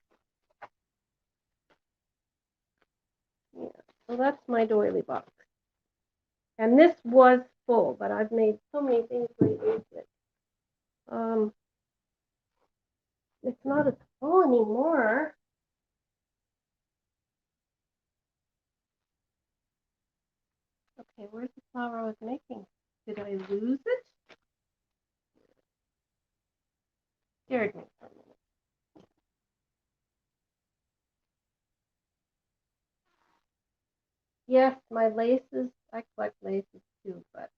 Yeah, so that's my doily box. And this was full, but I've made so many things lately that it's not as full anymore. scared me for a minute. Yes, my laces, I collect laces too, but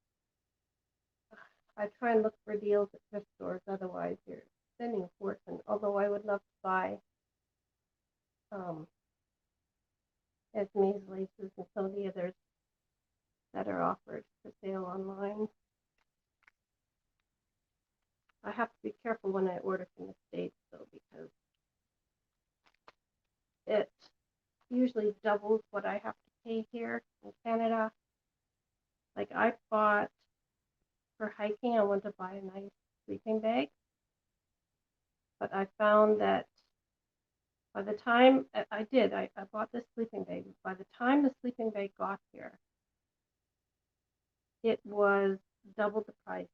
I try and look for deals at thrift stores, otherwise you're spending a fortune. Although I would love to buy Esme's laces and some of the others that are offered for sale online. I have to be careful when I order from the States, though, because it usually doubles what I have to pay here in Canada. Like I bought, for hiking, I wanted to buy a nice sleeping bag, but I found that by the time I bought this sleeping bag, by the time the sleeping bag got here, it was double the price.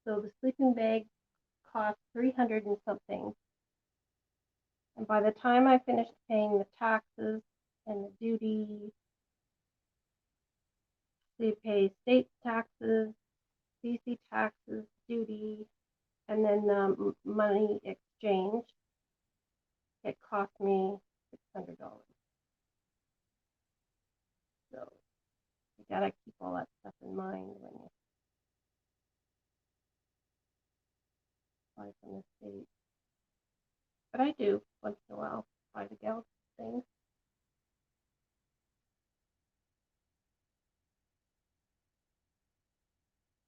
So the sleeping bag cost 300 and something. And by the time I finished paying the taxes and the duty, so you pay state taxes, BC taxes, duty, and then the money exchange, it cost me $600. So you gotta keep all that stuff in mind when you buy from the state. But I do once in a while buy the gals things.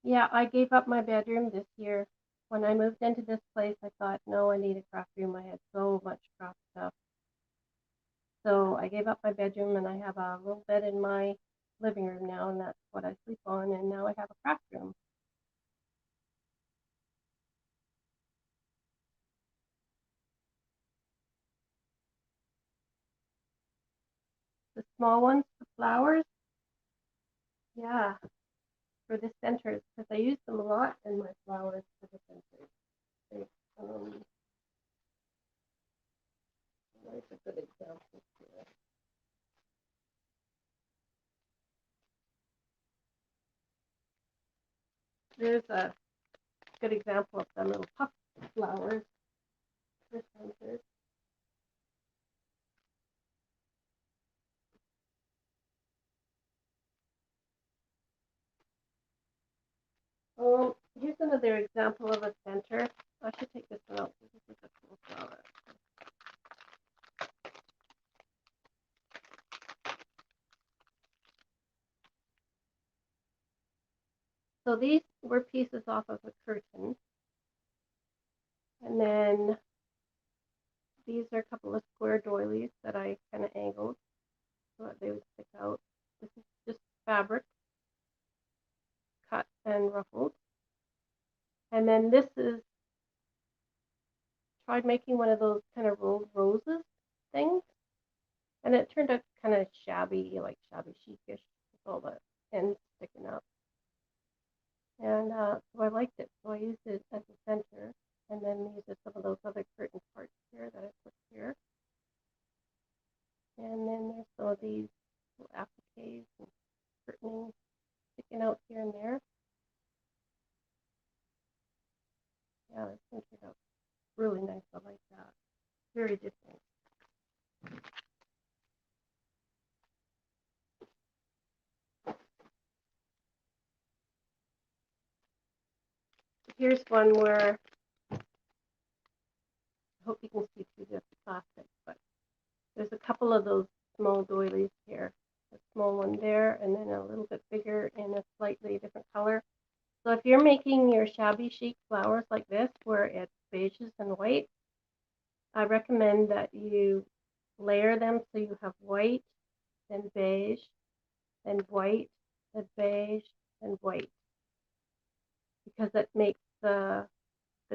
Yeah, I gave up my bedroom this year. When I moved into this place, I thought, no, I need a craft room. I had so much craft stuff. So I gave up my bedroom and I have a little bed in my living room now, and that's what I sleep on. And now I have a craft room. The small ones, the flowers, yeah, for the centers, because I use them a lot in my flowers for the centers. They, there's a good example here. There's a good example of the little puff flowers for centers. Here's another example of a center. I should take this one out. This is a cool flower. So these were pieces off of a curtain. And then these are a couple of square doilies that I kind of angled so that they would stick out. This is just fabric cut and ruffled. And then this is, tried making one of those kind of rolled roses things. And it turned out kind of shabby, like shabby chicish, with all the ends sticking up. And so I liked it. So I used it as a center. And then these are some of those other curtain parts here that I put here. And then there's some of these little appliques and curtaining sticking out here and there. Yeah, this one turned out really nice. I like that. Very different. Here's one where I hope you can see through this plastic, but there's a couple of those small doilies here. A small one there, and then a little bit bigger in a slightly different color. So if you're making your shabby chic flowers like this, where it's beiges and white, I recommend that you layer them so you have white, then beige, then white, then beige, then white, because it makes the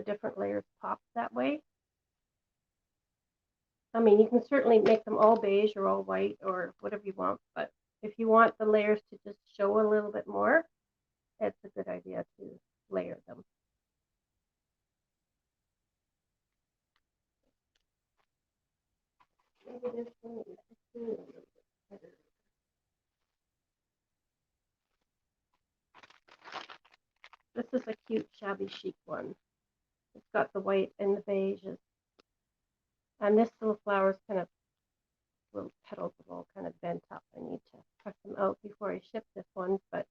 different layers pop that way. I mean, you can certainly make them all beige or all white or whatever you want, but if you want the layers to just show a little bit more, it's a good idea to layer them. This is a cute shabby chic one. It's got the white and the beiges. And this little flower is kind of, little petals are all kind of bent up. I need to cut them out before I ship this one, but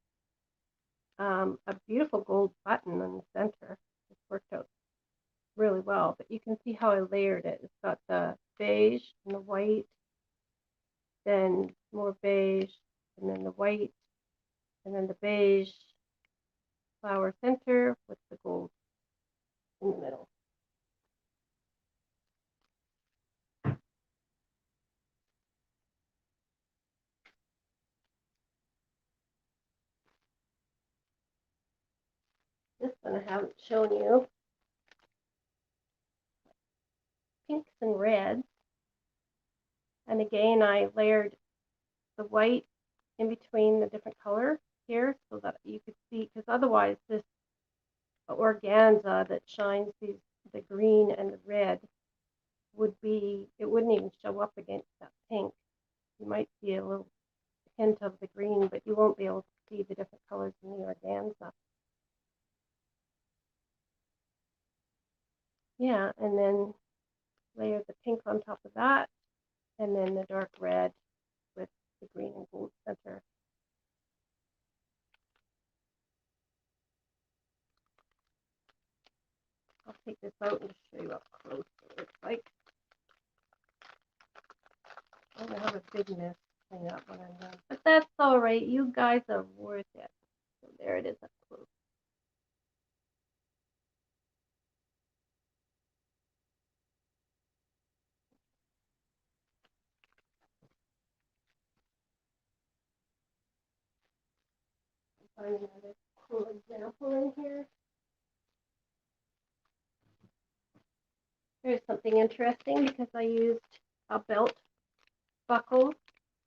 a beautiful gold button in the center. It worked out really well, but you can see how I layered it. It's got the beige and the white, then more beige, and then the white, and then the beige flower center with the gold in the middle. This one I haven't shown you. Pinks and reds. And again, I layered the white in between the different colors here so that you could see, because otherwise this organza that shines the green and the red would be, it wouldn't even show up against that pink. You might see a little hint of the green, but you won't be able to see the different colors in the organza. Yeah, and then layer the pink on top of that, and then the dark red with the green and gold center. I'll take this out and just show you up close what it looks like. I'm going to have a big mess clean up when I'm done. But that's all right. You guys are worth it. So there it is up close. Find another cool example in here. Here's something interesting because I used a belt buckle.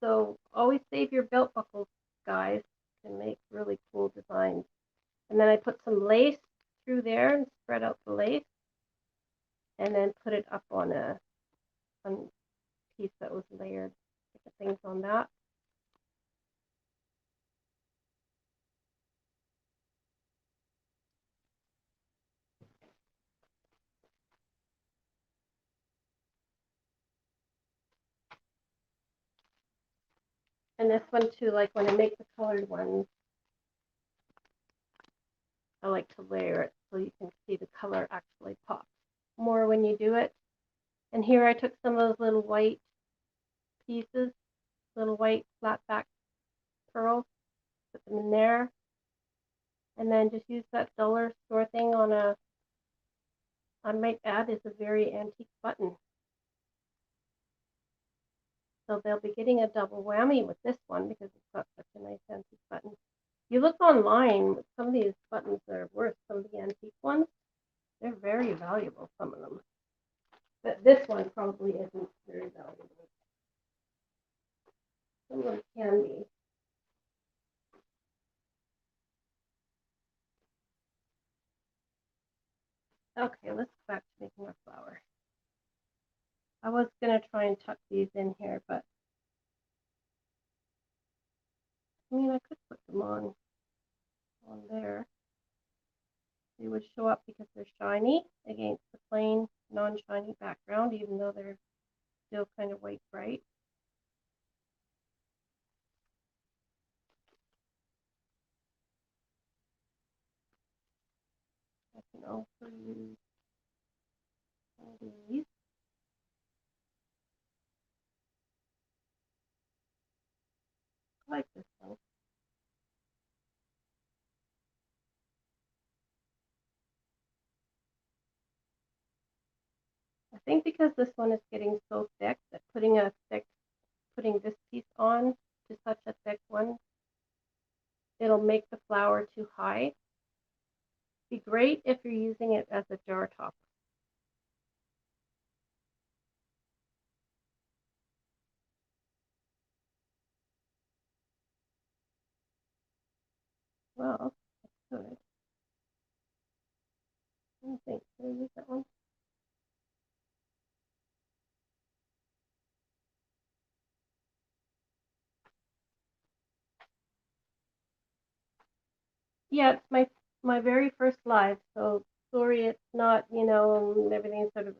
So always save your belt buckles, guys, to make really cool designs. And then I put some lace through there and spread out the lace, and then put it up on a piece that was layered. Different things on that. And this one too, like when I make the colored ones, I like to layer it so you can see the color actually pop more when you do it. And here I took some of those little white pieces, little white flat back pearls, put them in there, and then just use that dollar store thing on a, I might add, is a very antique button. So they'll be getting a double whammy with this one because it's got such a nice antique button. You look online, some of these buttons are worth some of the antique ones. They're very valuable, some of them. But this one probably isn't very valuable. Some of them can be. Okay, let's go back to making our flower. I was going to try and tuck these in here, but I mean, I could put them on there. They would show up because they're shiny against the plain, non-shiny background, even though they're still kind of white bright. I can also use one of these. I like this one. I think because this one is getting so thick that putting this piece on to such a thick one, it'll make the flower too high. Be great if you're using it as a jar top. Well, that's good. I think Can I use that one? Yeah, it's my very first live, so sorry it's not, you know, everything's sort of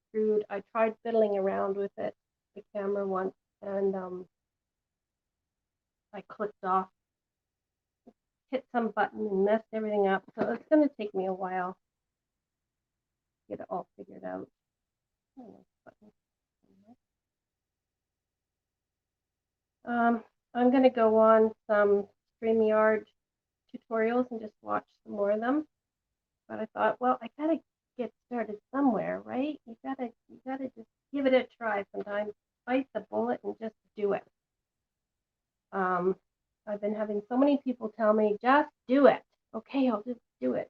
screwed. I tried fiddling around with it, the camera once, and I clicked off, hit some button and messed everything up. So it's going to take me a while to get it all figured out. I'm going to go on some StreamYard tutorials and just watch some more of them. But I thought, well, I gotta get started somewhere, right? You gotta just give it a try sometimes. Bite the bullet and just do it. I've been having so many people tell me, just do it. Okay, I'll just do it.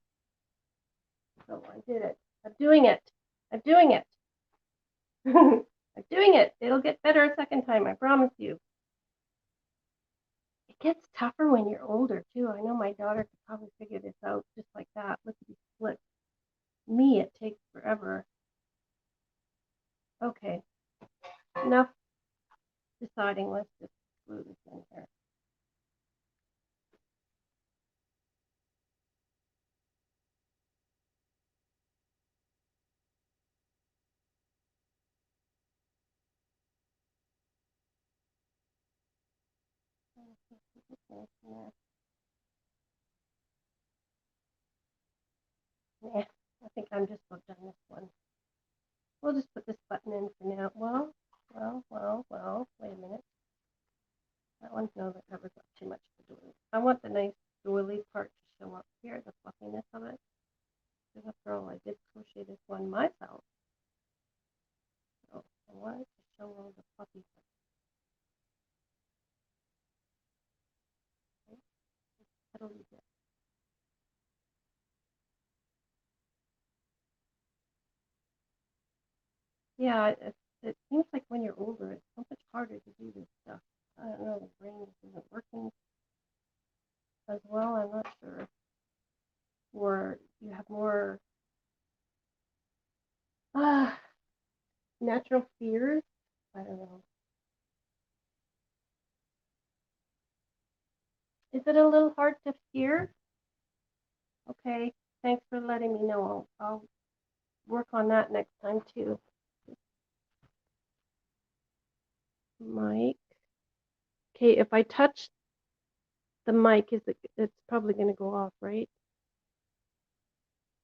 So I did it. I'm doing it. I'm doing it. I'm doing it. It'll get better a second time, I promise you. It gets tougher when you're older too. I know my daughter could probably figure this out just like that. Look at these flips. Me, it takes forever. Okay, enough deciding. Let's just glue this in here. Yeah, I think I'm just about done this one. We'll just put this button in for now. Well, wait a minute. That one's no, that covers up too much of the doily. I want the nice doily part to show up here, the fluffiness of it. Because after all, I did crochet this one myself. So I wanted to show all the fluffy parts. Totally good. Yeah, it seems like when you're older, it's so much harder to do this stuff. I don't know, the brain isn't working as well. I'm not sure. Or you have more natural fears. I don't know. Is it a little hard to steer? Okay, thanks for letting me know. I'll work on that next time too. Mic. Okay, if I touch the mic, it's probably going to go off, right?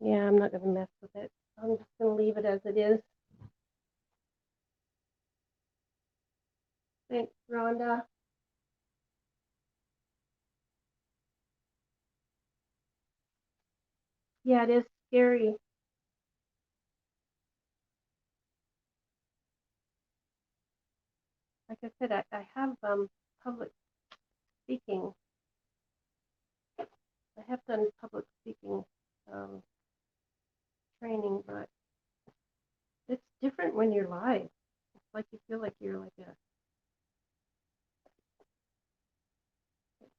Yeah, I'm not going to mess with it. I'm just going to leave it as it is. Thanks, Rhonda. Yeah, it is scary. Like I said, I have public speaking. I have done public speaking training, but it's different when you're live. It's like you feel like you're like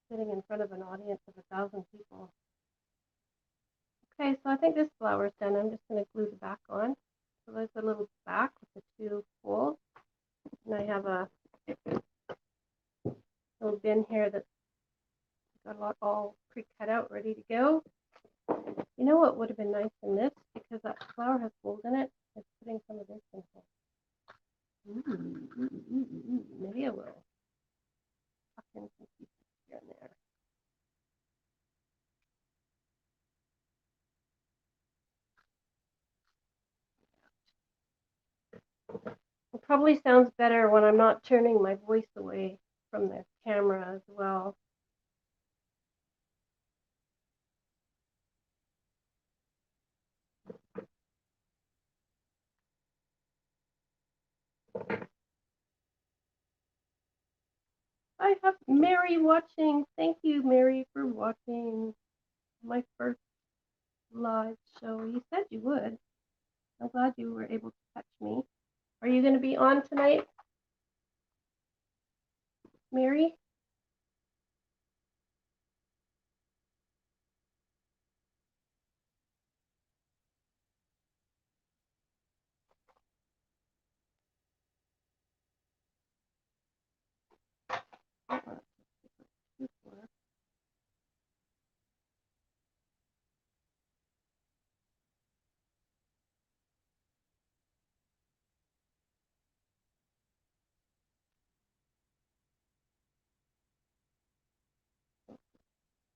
sitting in front of an audience of 1,000 people. Okay, so I think this flower is done. I'm just going to glue the back on. So there's a little back with the two folds. And I have a little bin here that's got a lot all pre-cut out, ready to go. You know what would have been nice in this? Because that flower has gold in it, is putting some of this in here. Maybe I will. Tuck in some pieces here and there. It probably sounds better when I'm not turning my voice away from the camera as well. I have Mary watching. Thank you, Mary, for watching my first live show. You said you would. I'm glad you were able to catch me. Are you going to be on tonight, Mary?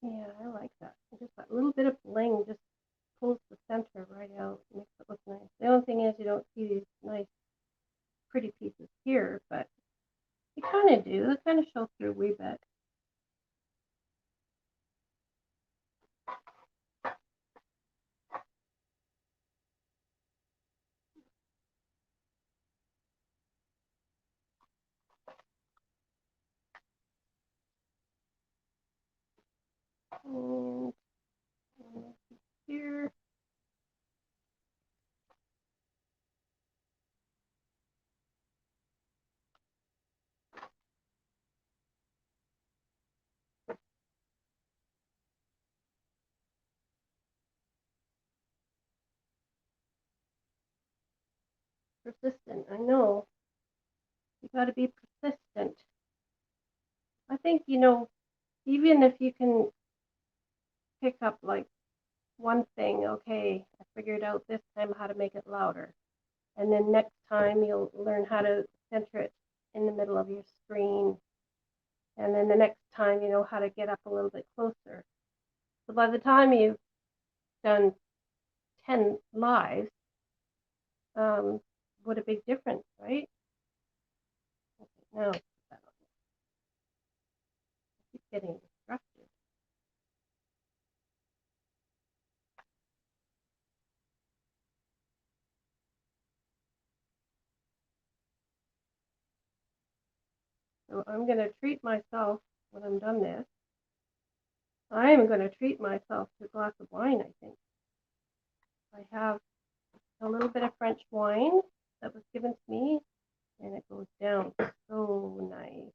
Yeah, I like that. Just that little bit of bling just pulls the center right out, makes it look nice. The only thing is you don't see these nice pretty pieces here, but you kind of do. They kind of show through a wee bit. And here. Persistent, I know. You got to be persistent. I think, even if you can pick up like one thing, okay, I figured out this time how to make it louder. And then next time you'll learn how to center it in the middle of your screen. And then the next time you know how to get up a little bit closer. So by the time you've done 10 lives, what a big difference, right? Okay, now I keep getting distracted. So I'm going to treat myself when I'm done this. I am going to treat myself to a glass of wine, I think. I have a little bit of French wine that was given to me, and it goes down so nice.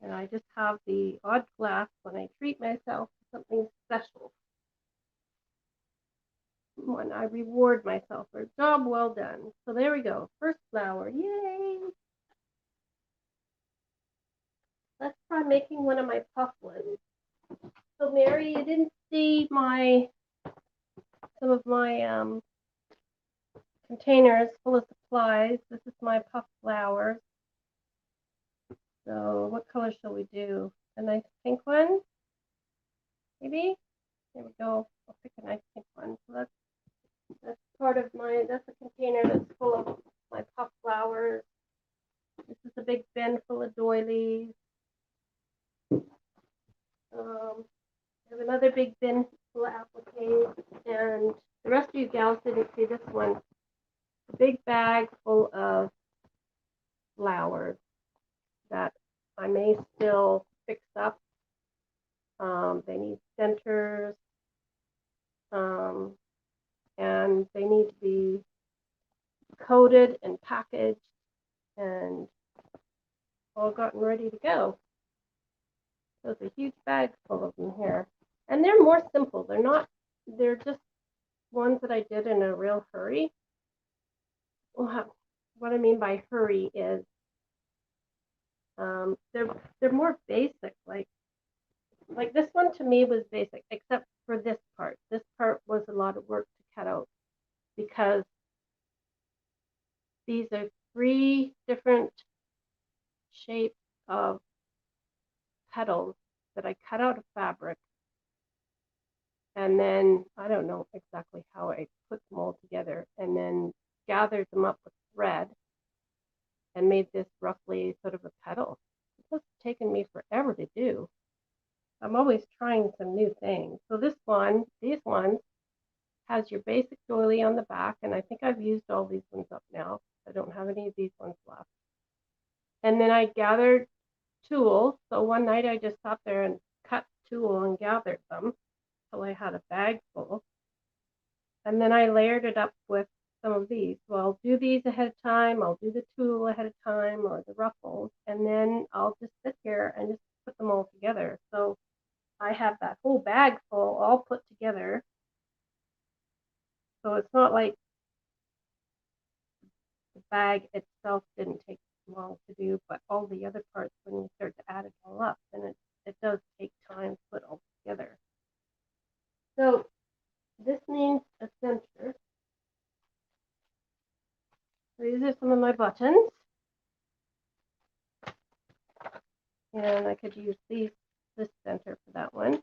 And I just have the odd glass when I treat myself to something special. When I reward myself for a job well done. So there we go. First flower. Yay! Let's try making one of my puff ones. So Mary, you didn't see some of my containers full of supplies. This is my puff flowers. So what color shall we do? A nice pink one? Maybe? There we go. I'll pick a nice pink one. So that's part of that's a container that's full of my puff flowers. This is a big bin full of doilies. I have another big bin full of appliques, and the rest of you gals didn't see this one. A big bag full of flowers that I may still fix up. They need centers, and they need to be coated and packaged and all gotten ready to go. There's a huge bag full of them here. And they're more simple. They're just ones that I did in a real hurry. What I mean by hurry is they're more basic. Like this one to me was basic, except for this part. This part was a lot of work to cut out because these are 3 different shapes of petals that I cut out of fabric. And then I don't know exactly how I put them all together and then gathered them up with thread and made this roughly sort of a petal. It has taken me forever to do. I'm always trying some new things. So these ones, has your basic doily on the back, and I think I've used all these ones up now. I don't have any of these ones left. And then I gathered tulle. So one night I just sat there and cut tulle and gathered them till I had a bag full. And then I layered it up with some of these. So I'll do these ahead of time. I'll do the tulle ahead of time or the ruffles. And then I'll just sit here and just put them all together. So I have that whole bag full all put together. So it's not like the bag itself didn't take long to do, but all the other parts, when you start to add it all up, then it does take time to put all together. So this needs a center. So these are some of my buttons. And I could use this center for that one.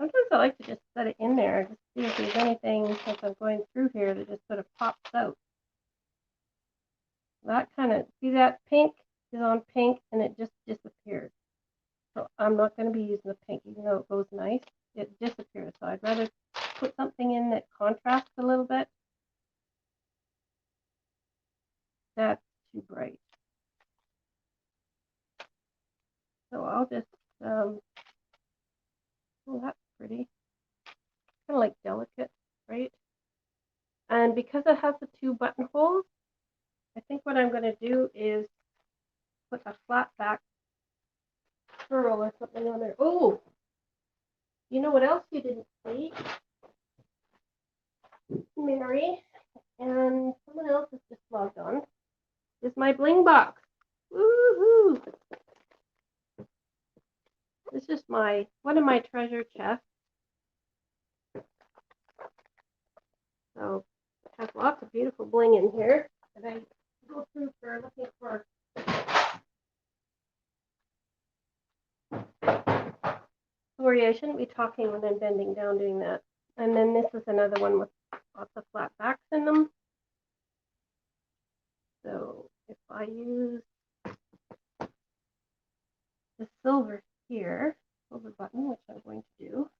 Sometimes I like to just set it in there, just see if there's anything as I'm going through here that just sort of pops out. That kind of, see that pink is on pink and it just disappears. So I'm not going to be using the pink, even though it goes nice. It disappears. So I'd rather put something in that contrasts a little bit. That's too bright. So I'll just, oh, that's pretty. Kind of like delicate, right? And because it has the two buttonholes, I think what I'm going to do is put a flat back pearl or something on there. Oh, you know what else you didn't see? Mary and someone else has just logged on. Is my bling box. Woohoo! This is one of my treasure chests. So it has lots of beautiful bling in here that I go through for looking for sorry, I shouldn't be talking when I'm bending down doing that. And then this is another one with lots of flat backs in them. So if I use the silver here, silver button, which I'm going to do.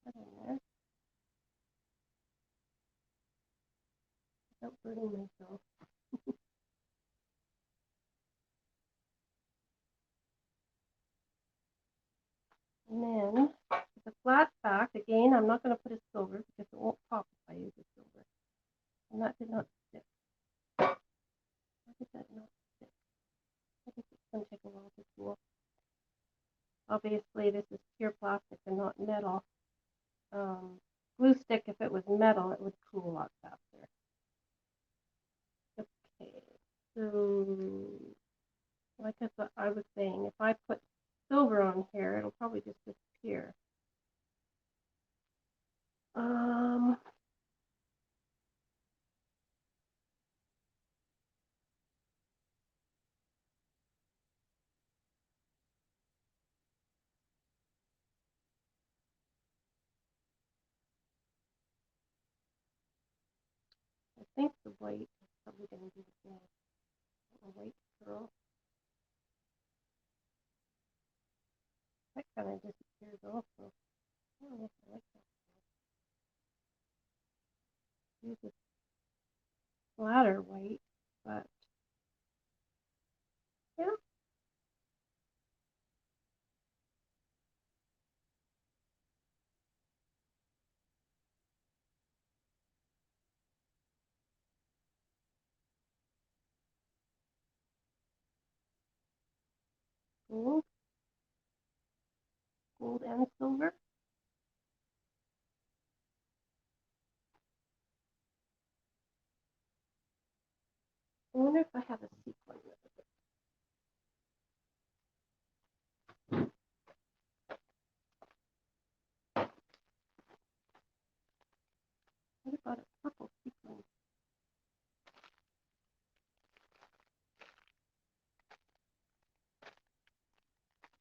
That in there. Without burning myself. And then with the flat back, again, I'm not going to put a silver because it won't pop if I use a silver. And that did not stick. Why did that not stick? I think it's going to take a while to cool. Obviously, this is pure plastic and not metal. Glue stick, if it was metal, it would cool a lot faster. Okay, so like I was saying, if I put silver on here, it'll probably just disappear. I think the white is probably going to be the same. A white pearl. That kind of disappears also. I don't know if I like that. Use a flatter white, but yeah. Gold, gold and silver. I wonder if I have a sequin with it. What about a purple sequin?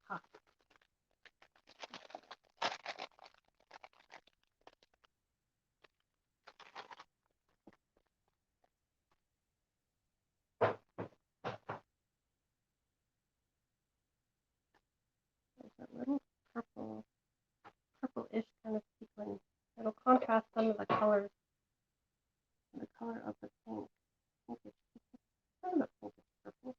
Ha. There's a little purple-ish kind of sequin. It'll contrast some of the colors, the color of the pink. Pinkish, kind of a pinkish purple.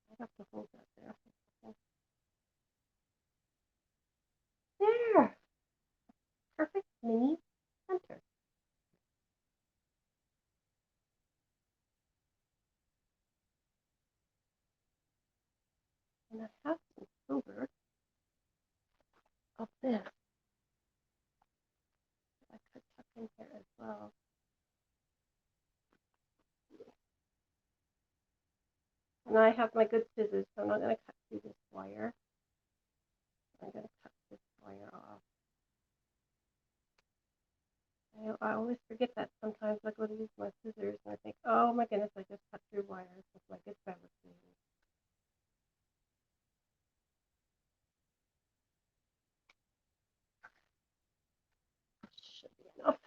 I have to hold that there. There! Perfect mini center. And I have some silver of this. I could tuck in here as well. And I have my good scissors, so I'm not going to cut through this wire. I'm going to cut this wire off. I always forget that sometimes I go to use my scissors and I think, oh my goodness, I just cut through wires. It's like it's devastating. Should be enough.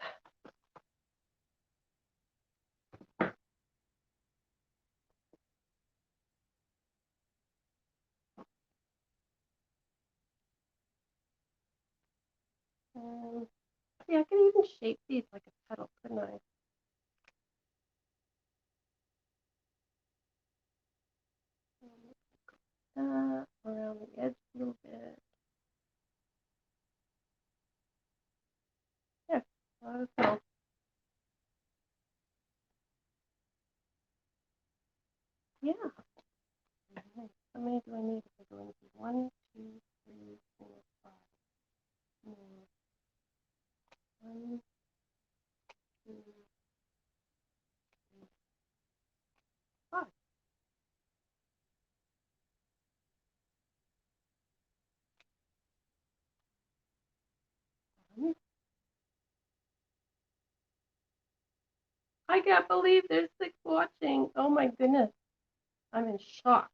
See, I could even shape these like a petal, couldn't I? Around the edge a little bit. Yeah, so yeah. How many do I need? If I go into 1, 2, 3, 4, 5. No. 1, 2, 3, 5. I can't believe there's 6 watching. Oh my goodness. I'm in shock.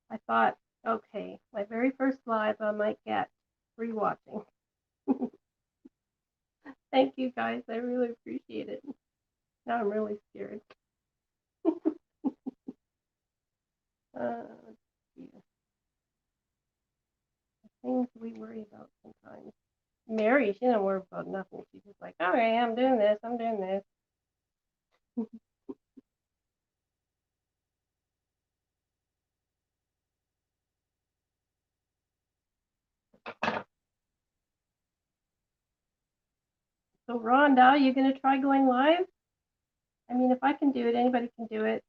I thought, okay, my very first live, I might get 3 watching. Thank you guys. I really appreciate it. Now I'm really scared. uh, things we worry about sometimes. Mary, she don't worry about nothing. She's just like, all right, I'm doing this. I'm doing this. So Rhonda, you gonna try going live? I mean, if I can do it, anybody can do it.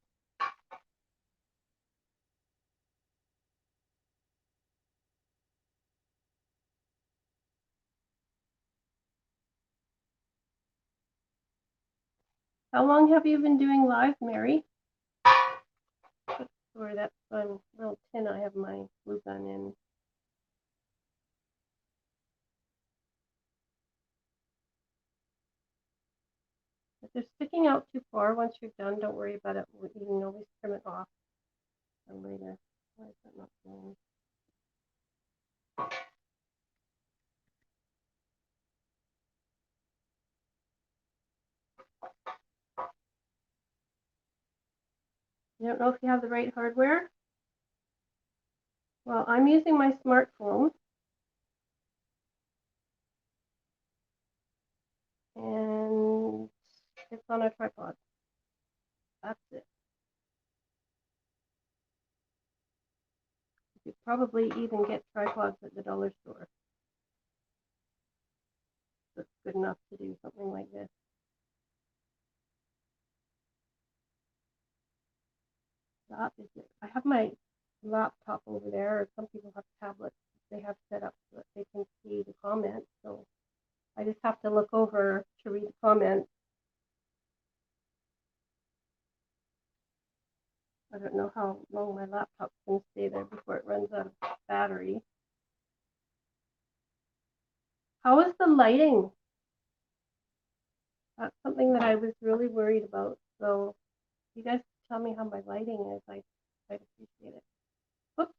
How long have you been doing live, Mary? Or that little tin I have my glue gun in. If they're sticking out too far, once you're done, don't worry about it. You can always trim it off later. Why is that not going? You don't know if you have the right hardware? Well, I'm using my smartphone. And it's on a tripod. That's it. You could probably even get tripods at the dollar store. That's good enough to do something like this. That is it. I have my laptop over there. Some people have tablets they have set up so that they can see the comments. So I just have to look over to read the comments. I don't know how long my laptop's going to stay there before it runs out of battery. How is the lighting? That's something that I was really worried about. So you guys tell me how my lighting is. I'd appreciate it. Oops,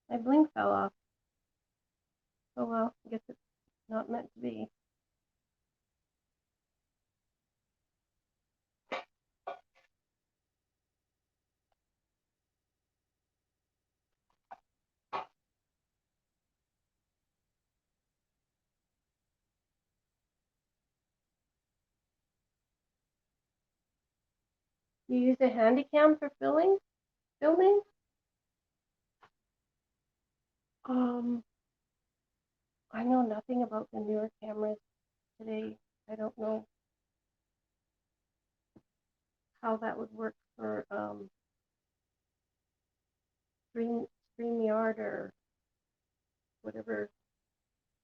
my bling fell off. Oh well, I guess it's not meant to be. You use a handy cam for filming? Um, I know nothing about the newer cameras today. I don't know how that would work for StreamYard or whatever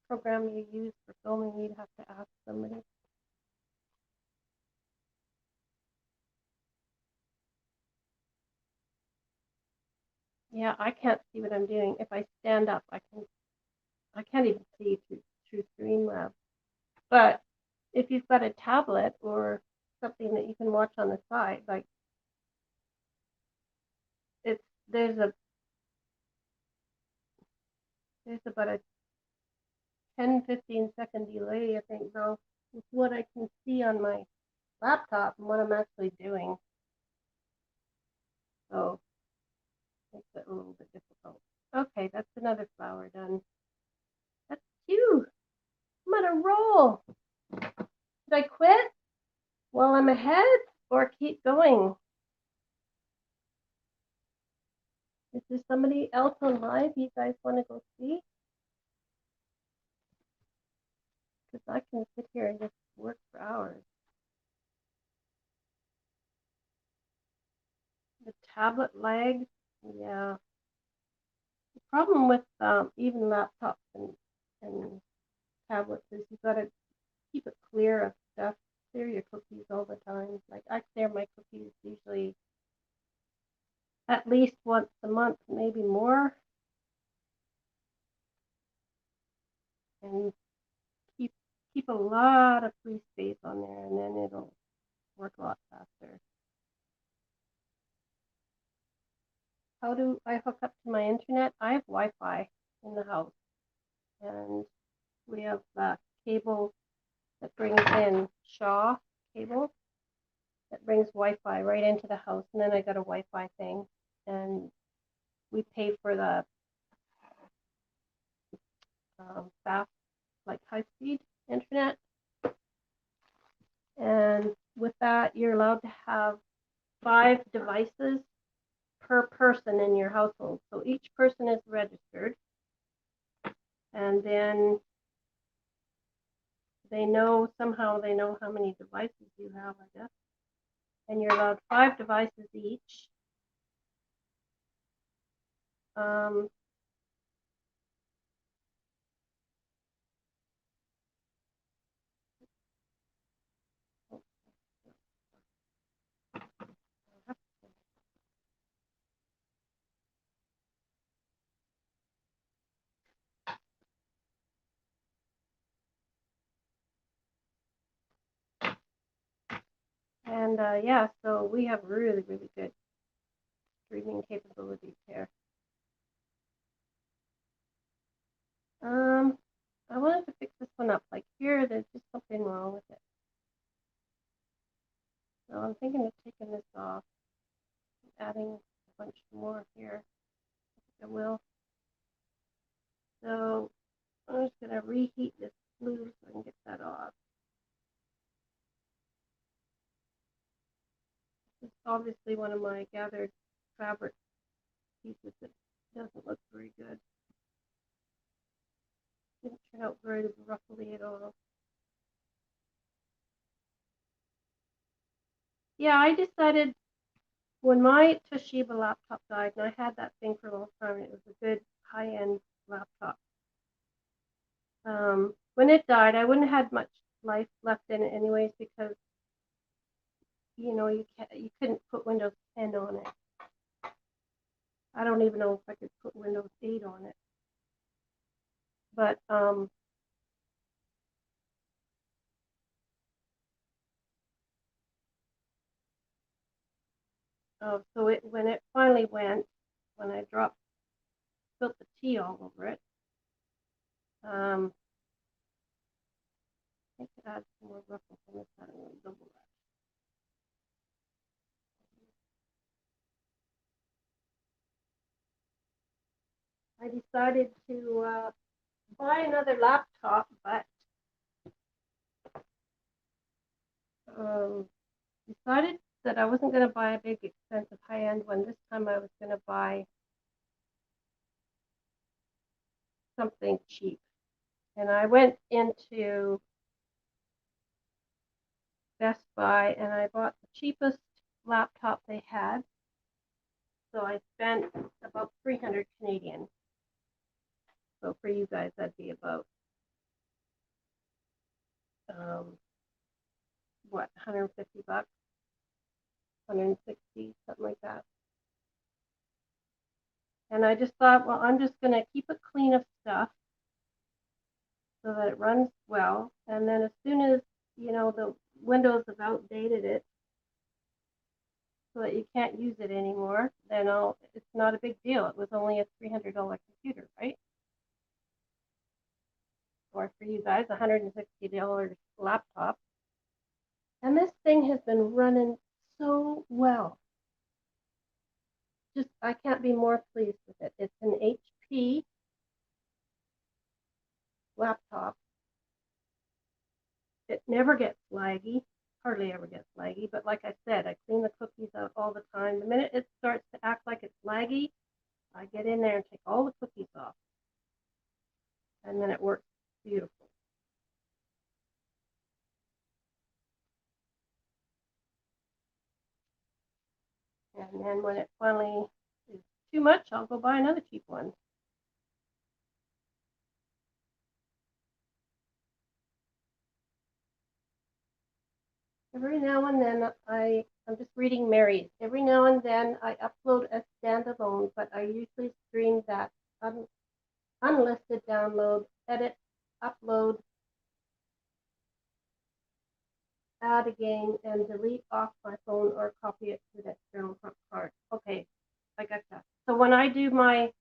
program you use for filming. You'd have to ask somebody. Yeah, I can't see what I'm doing. If I stand up, I can't even see through Streamlabs. But if you've got a tablet or something that you can watch on the side, like it's there's about a 10-15 second delay, I think, though, with what I can see on my laptop and what I'm actually doing. So it makes it a little bit difficult. Okay, that's another flower done. That's two. I'm on a roll. Should I quit while I'm ahead or keep going? Is there somebody else on live you guys want to go see? Because I can sit here and just work for hours. The tablet lags. Yeah. The problem with even laptops and tablets is you've got to keep it clear of stuff. Clear your cookies all the time. Like I clear my cookies usually at least once a month, maybe more, and keep a lot of free space on there, and then it'll work a lot faster. How do I hook up to my internet? I have Wi-Fi in the house, and we have cable that brings in Shaw cable that brings Wi-Fi right into the house, and then I got a Wi-Fi thing, and we pay for the fast, like high-speed internet, and with that, you're allowed to have 5 devices per person in your household. So each person is registered, and then they know how many devices you have, I guess. And you're allowed 5 devices each. Um, and yeah, so we have really, really good streaming capabilities here. I wanted to fix this one up. Like here, there's just something wrong with it. So I'm thinking of taking this off, adding a bunch more here. I will. So I'm just going to reheat this glue so I can get that off. This is obviously one of my gathered fabric pieces that doesn't look very good. Didn't turn out very ruffly at all. Yeah, I decided when my Toshiba laptop died, and I had that thing for a long time, it was a good high-end laptop. When it died, I wouldn't have had much life left in it anyways, because you couldn't put Windows 10 on it. I don't even know if I could put Windows 8 on it. But so when it finally went, when I spilt the tea all over it, I think to add some more ruffles on this side. I'm going to double that. I decided to buy another laptop, but decided that I wasn't going to buy a big, expensive, high-end one. This time I was going to buy something cheap. And I went into Best Buy and I bought the cheapest laptop they had. So I spent about 300 Canadian. So for you guys, that'd be about, 150 bucks, 160, something like that. And I just thought, well, I'm just going to keep it clean of stuff so that it runs well. And then as soon as you know, the Windows have outdated it so that you can't use it anymore, then it's not a big deal. It was only a $300 computer, right? Or for you guys, $160 laptop. And this thing has been running so well. Just, I can't be more pleased with it. It's an HP laptop. It never gets laggy, hardly ever gets laggy, but like I said, I clean the cookies out all the time. The minute it starts to act like it's laggy, I get in there and take all the cookies off, and then it works beautiful. And then when it finally is too much, I'll go buy another cheap one. Every now and then I'm just reading Mary's. Every now and then I upload a standalone, but I usually stream that unlisted download, edit, upload, add again, and delete off my phone or copy it to the external card. Okay, I got that. So when I do my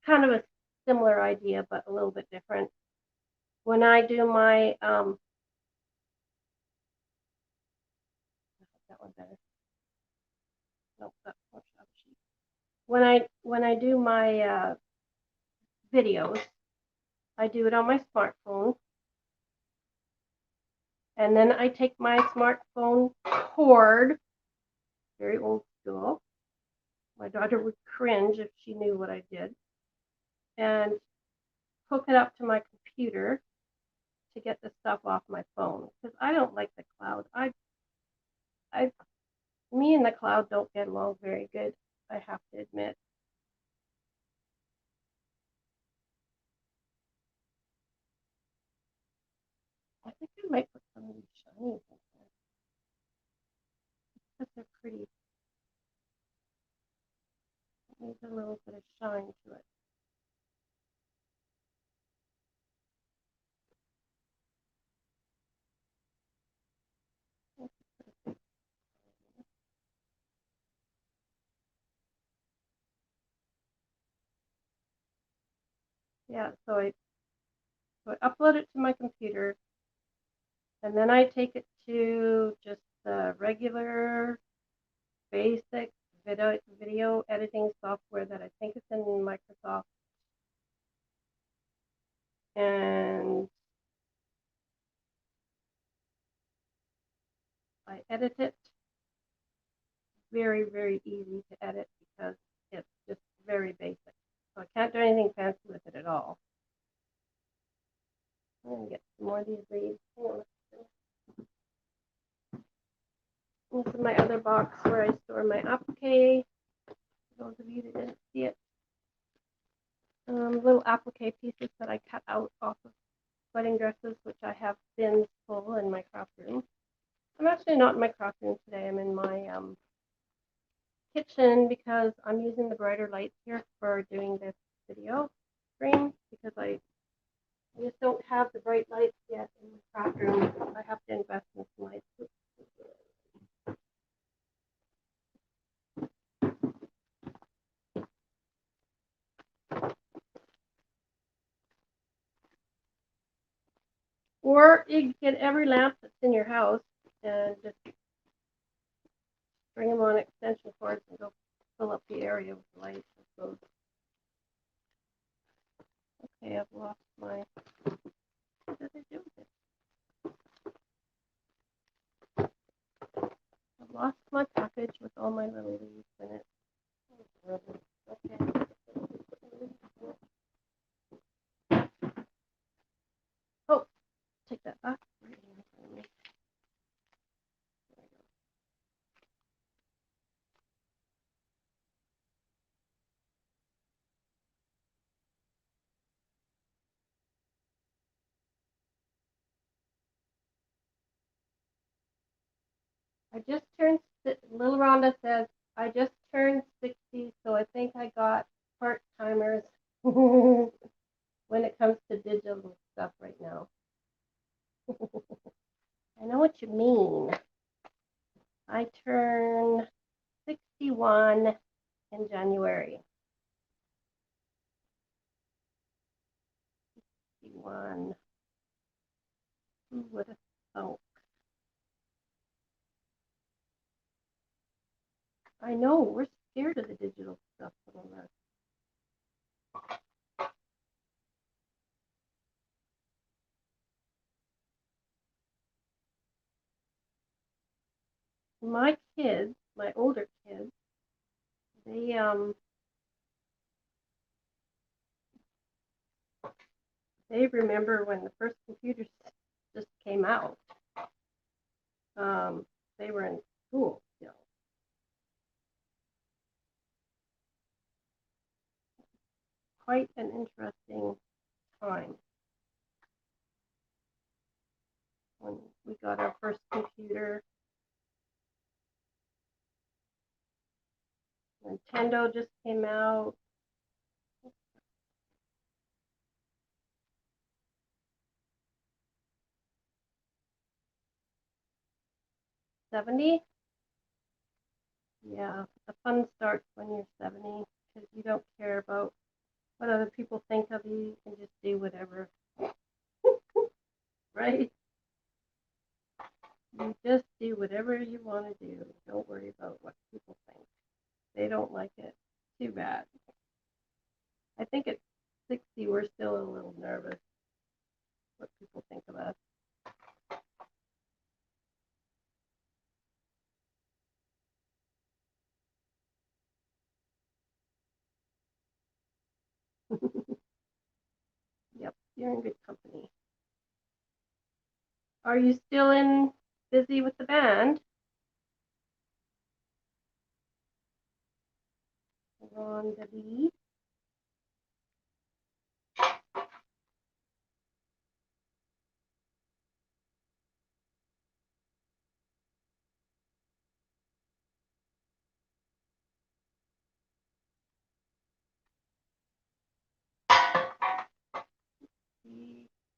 kind of a similar idea, but a little bit different. When I do my that one better. Nope, that's more shabby. When I do my videos, I do it on my smartphone, and then I take my smartphone cord, very old school. My daughter would cringe if she knew what I did, and hook it up to my computer to get the stuff off my phone because I don't like the cloud. Me and the cloud don't get along very good, I have to admit. I think I might put some of these shinies in there because they're pretty. It needs a little bit of shine to it. Yeah, so I upload it to my computer, and then I take it to just the regular basic video editing software that I think is in Microsoft, and I edit it. Very, very easy to edit because it's just very basic. So I can't do anything fancy with it at all. I'm going to get some more of these leaves. This is my other box where I store my applique. For those of you that didn't see it. Little applique pieces that I cut out off of wedding dresses, which I have bins full in my craft room. I'm actually not in my craft room today. I'm in my kitchen because I'm using the brighter lights here for doing this video stream because I just don't have the bright lights yet in the craft room. I have to invest in some lights. Or you can get every lamp that's in your house and just bring them on extension cords and go fill up the area with lights. Okay, I've lost my. What did I do with it? I've lost my package with all my little leaves in it. Okay. Oh, take that back. I just turned, little Rhonda says, I just turned 60, so I think I got part-timers when it comes to digital stuff right now. you mean? I turn 61 in January. 61. Who would have thought? I know, we're scared of the digital stuff. My kids, my older kids, they remember when the first computers just came out. They were in school still. Quite an interesting time when we got our first computer. Nintendo just came out. '70? Yeah, the fun starts when you're 70 because you don't care about what other people think of you. You can just do whatever, right? You just do whatever you want to do. Don't worry about what people think. They don't like it. Too bad. I think at 60 we're still a little nervous what people think of us. Yep, you're in good company. Are you still busy with the band? On the B.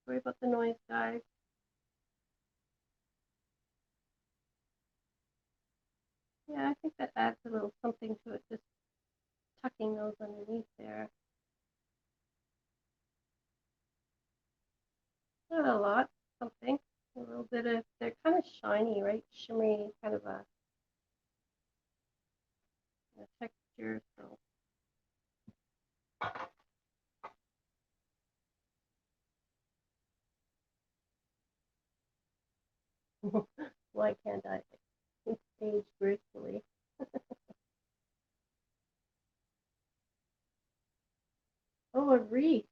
Sorry about the noise, guys. Yeah, I think that adds a little something to it, just tucking those underneath there. Not a lot, something. A little bit of, they're kind of shiny, right? Shimmery, kind of a texture, so. Why can't I age gracefully? Oh, a wreath.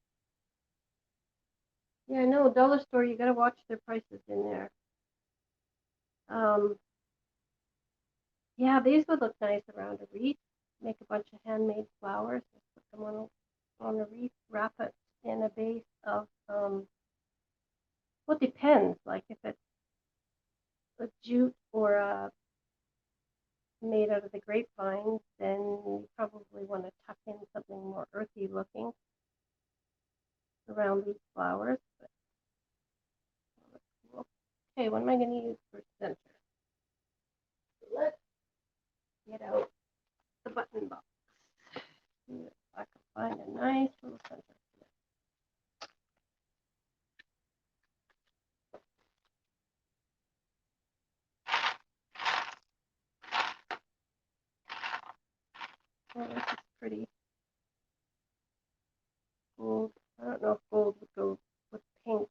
Yeah, no, dollar store, you gotta watch their prices in there. Yeah, these would look nice around a wreath. Make a bunch of handmade flowers, just put them on a wreath, wrap it in a base of, well, it depends, like if it's a jute or made out of the grapevines, then you probably want to tuck in something more earthy looking around these flowers. But that's cool. Okay, what am I going to use for center? Let's get out the button box. See if I can find a nice little center. Oh, this is pretty. Gold. I don't know if gold would go with pink.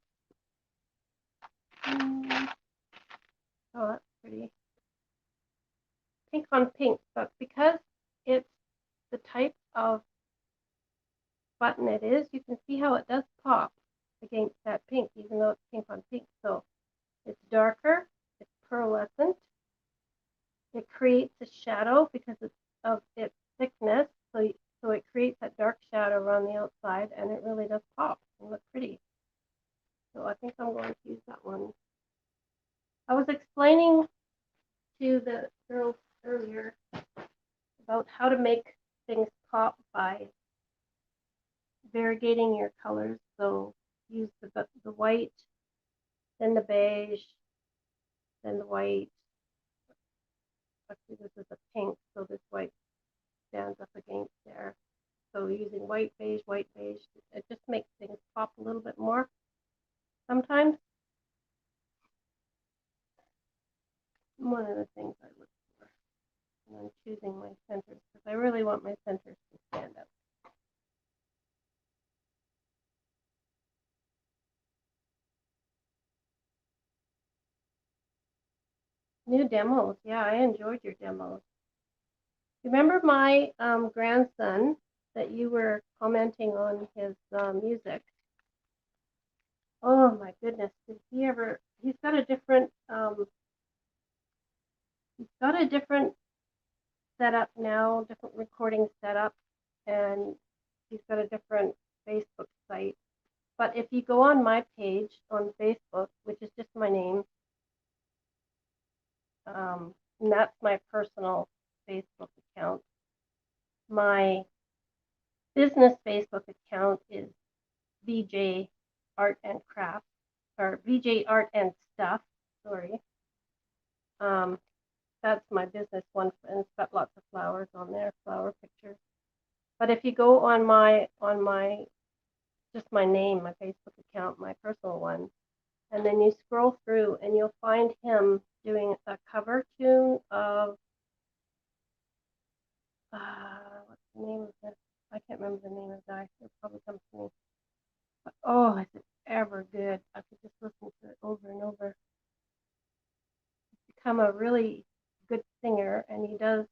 Oh, that's pretty. Pink on pink, but because it's the type of button it is, you can see how it does pop against that pink, even though it's pink on pink. So it's darker, it's pearlescent. It creates a shadow because of its thickness. So it creates that dark shadow around the outside, and it really does pop and look pretty. So I think I'm going to use that one. I was explaining to the girls earlier about how to make things pop by variegating your colors. So use the white, then the beige, and white. Actually, this is a pink, so this white stands up against there. So using white, beige, it just makes things pop a little bit more sometimes. One of the things I look for when I'm choosing my centers, because I really want my centers to stand up. New demos. Yeah, I enjoyed your demos. Remember my grandson that you were commenting on his music? Oh my goodness, did he ever? He's got a different setup now, different recording setup, and he's got a different Facebook site. But if you go on my page on Facebook, which is just my name, and that's my personal Facebook account. My business Facebook account is VJ Art and Craft, or VJ Art and Stuff, sorry. That's my business one, and it's got lots of flowers on there, flower pictures. But if you go on my just my name, my Facebook account, my personal one, and then you scroll through and you'll find him doing a cover tune of what's the name of this? I can't remember the name of the guy. It probably comes to me. But oh, is it ever good? I could just listen to it over and over. He's become a really good singer, and he does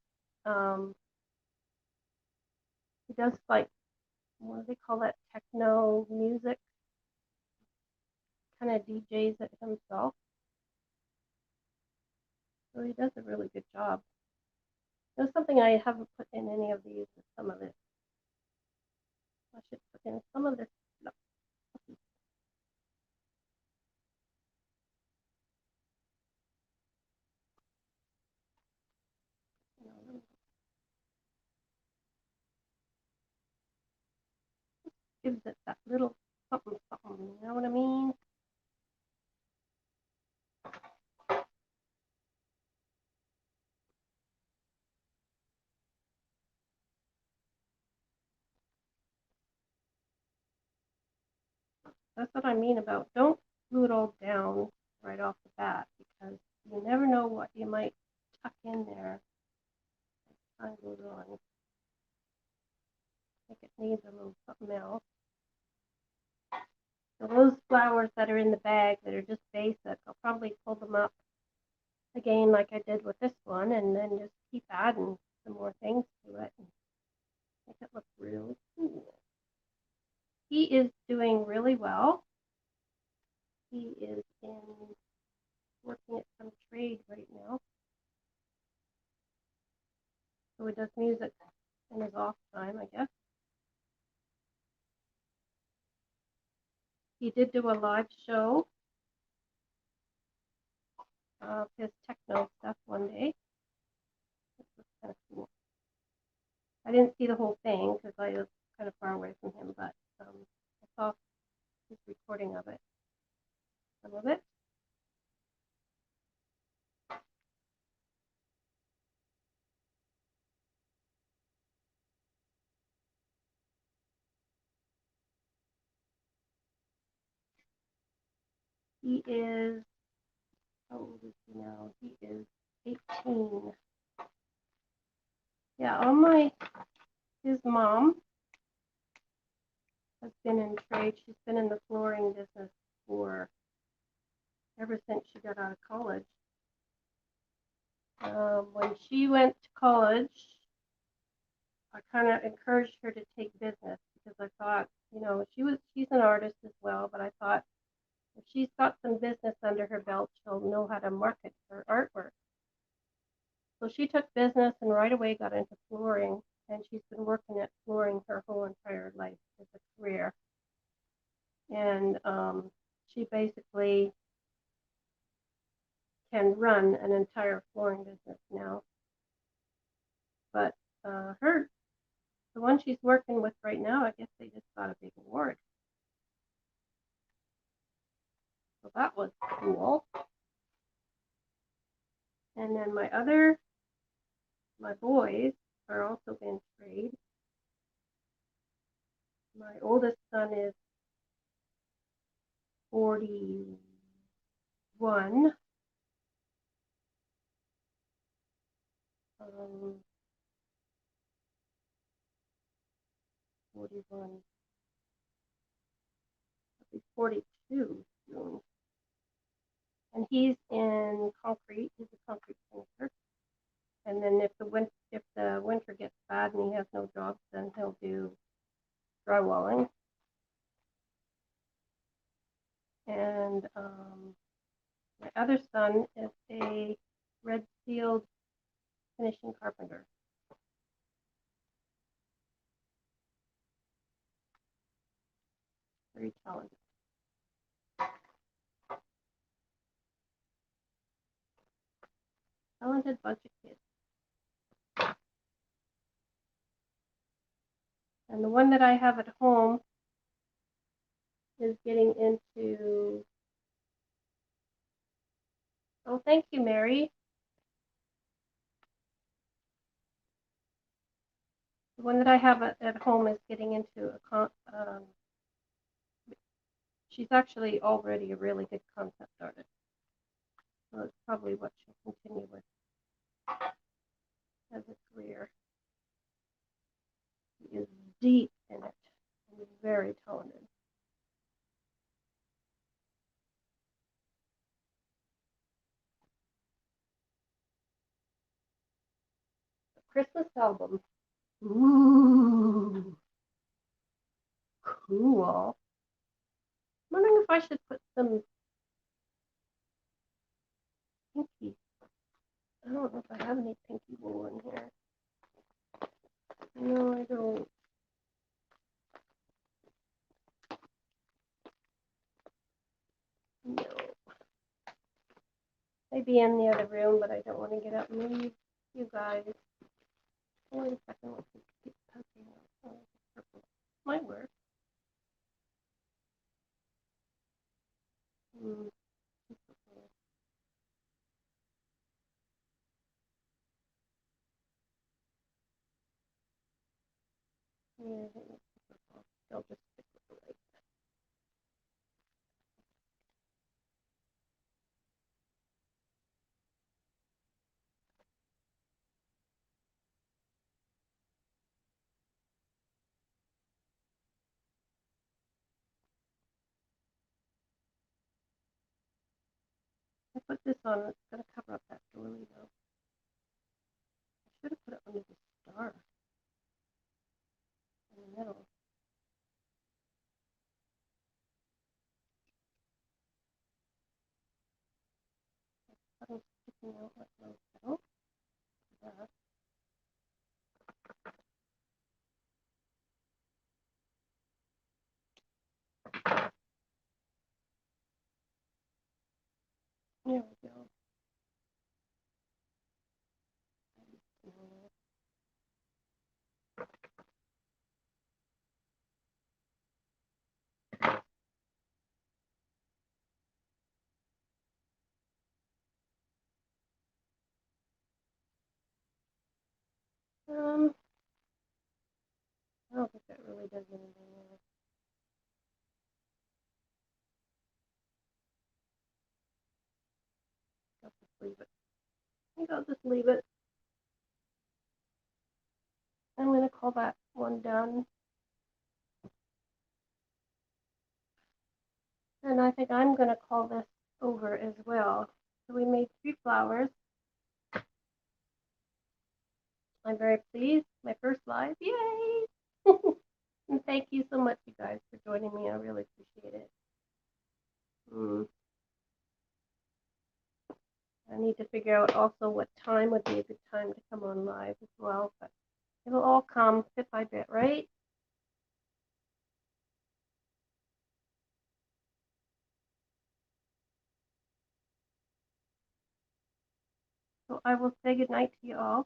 like, what do they call that, techno music? Kind of DJs it himself. So he does a really good job. There's something I haven't put in any of these, some of it. I should put in some of this. No. Gives it that little something, something, you know what I mean? That's what I mean about don't glue it all down right off the bat, because you never know what you might tuck in there as time goes on. I think it needs a little something else. So those flowers that are in the bag that are just basic, I'll probably pull them up again like I did with this one, and then just keep adding some more things to it and make it look really cool. He is doing really well. He is working at some trade right now. So he does music in his off time, I guess. He did do a live show of his techno stuff one day. This was kind of cool. I didn't see the whole thing because I was kind of far away from him, but I saw his recording of it, some of it. He is, how old is he now? He is 18. Yeah, his mom has been in trade. She's been in the flooring business for ever since she got out of college. When she went to college, I kind of encouraged her to take business because I thought, she's an artist as well, but I thought if she's got some business under her belt, she'll know how to market her artwork. So she took business and right away got into flooring, and she's been working at flooring her whole entire life as a career. And she basically can run an entire flooring business now. But the one she's working with right now, I guess they just got a big award. So that was cool. And then my boys are also in trade. My oldest son is 41. 41. He'll be 42 soon. And he's in concrete. He's a concrete finisher. And then if the winter gets bad and he has no jobs, then he'll do drywalling. And my other son is a red sealed finishing carpenter. Very talented. Talented bunch of kids. And the one that I have at home is getting into, oh, thank you, Mary. The one that I have at home is getting into she's actually already a really good concept artist. So it's probably what she'll continue with as a career. She is deep in it and very talented. A Christmas album. Ooh, cool. I'm wondering if I should put some pinky. I don't know if I have any pinky wool in here. No, I don't. No. Maybe in the other room, but I don't want to get up and leave you guys. Wait a second. Let's keep poking out. Oh, purple. Might work. Yeah, I think that's purple. I'll just stick with the light. I put this on. It's going to cover up that doily, though. I should have put it under the star in the middle. It's sticking out like those petals. That. There we go. I don't think that really does anything there. I'll just leave it. I think I'll just leave it. I'm going to call that one done. And I think I'm going to call this over as well. So we made 3 flowers. I'm very pleased. My first live. Yay! And thank you so much, you guys, for joining me. I really appreciate it. I need to figure out also what time would be a good time to come on live as well. But it'll all come bit by bit, right? So I will say goodnight to you all.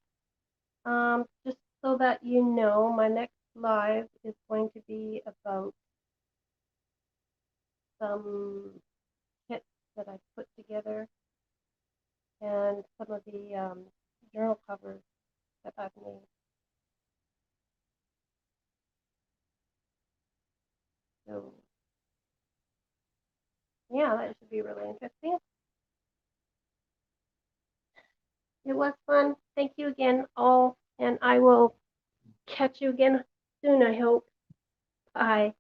Just so that you know, my next live is going to be about some kits that I put together and some of the journal covers that I've made. So yeah, that should be really interesting. It was fun. Thank you again, all, and I will catch you again soon, I hope. Bye.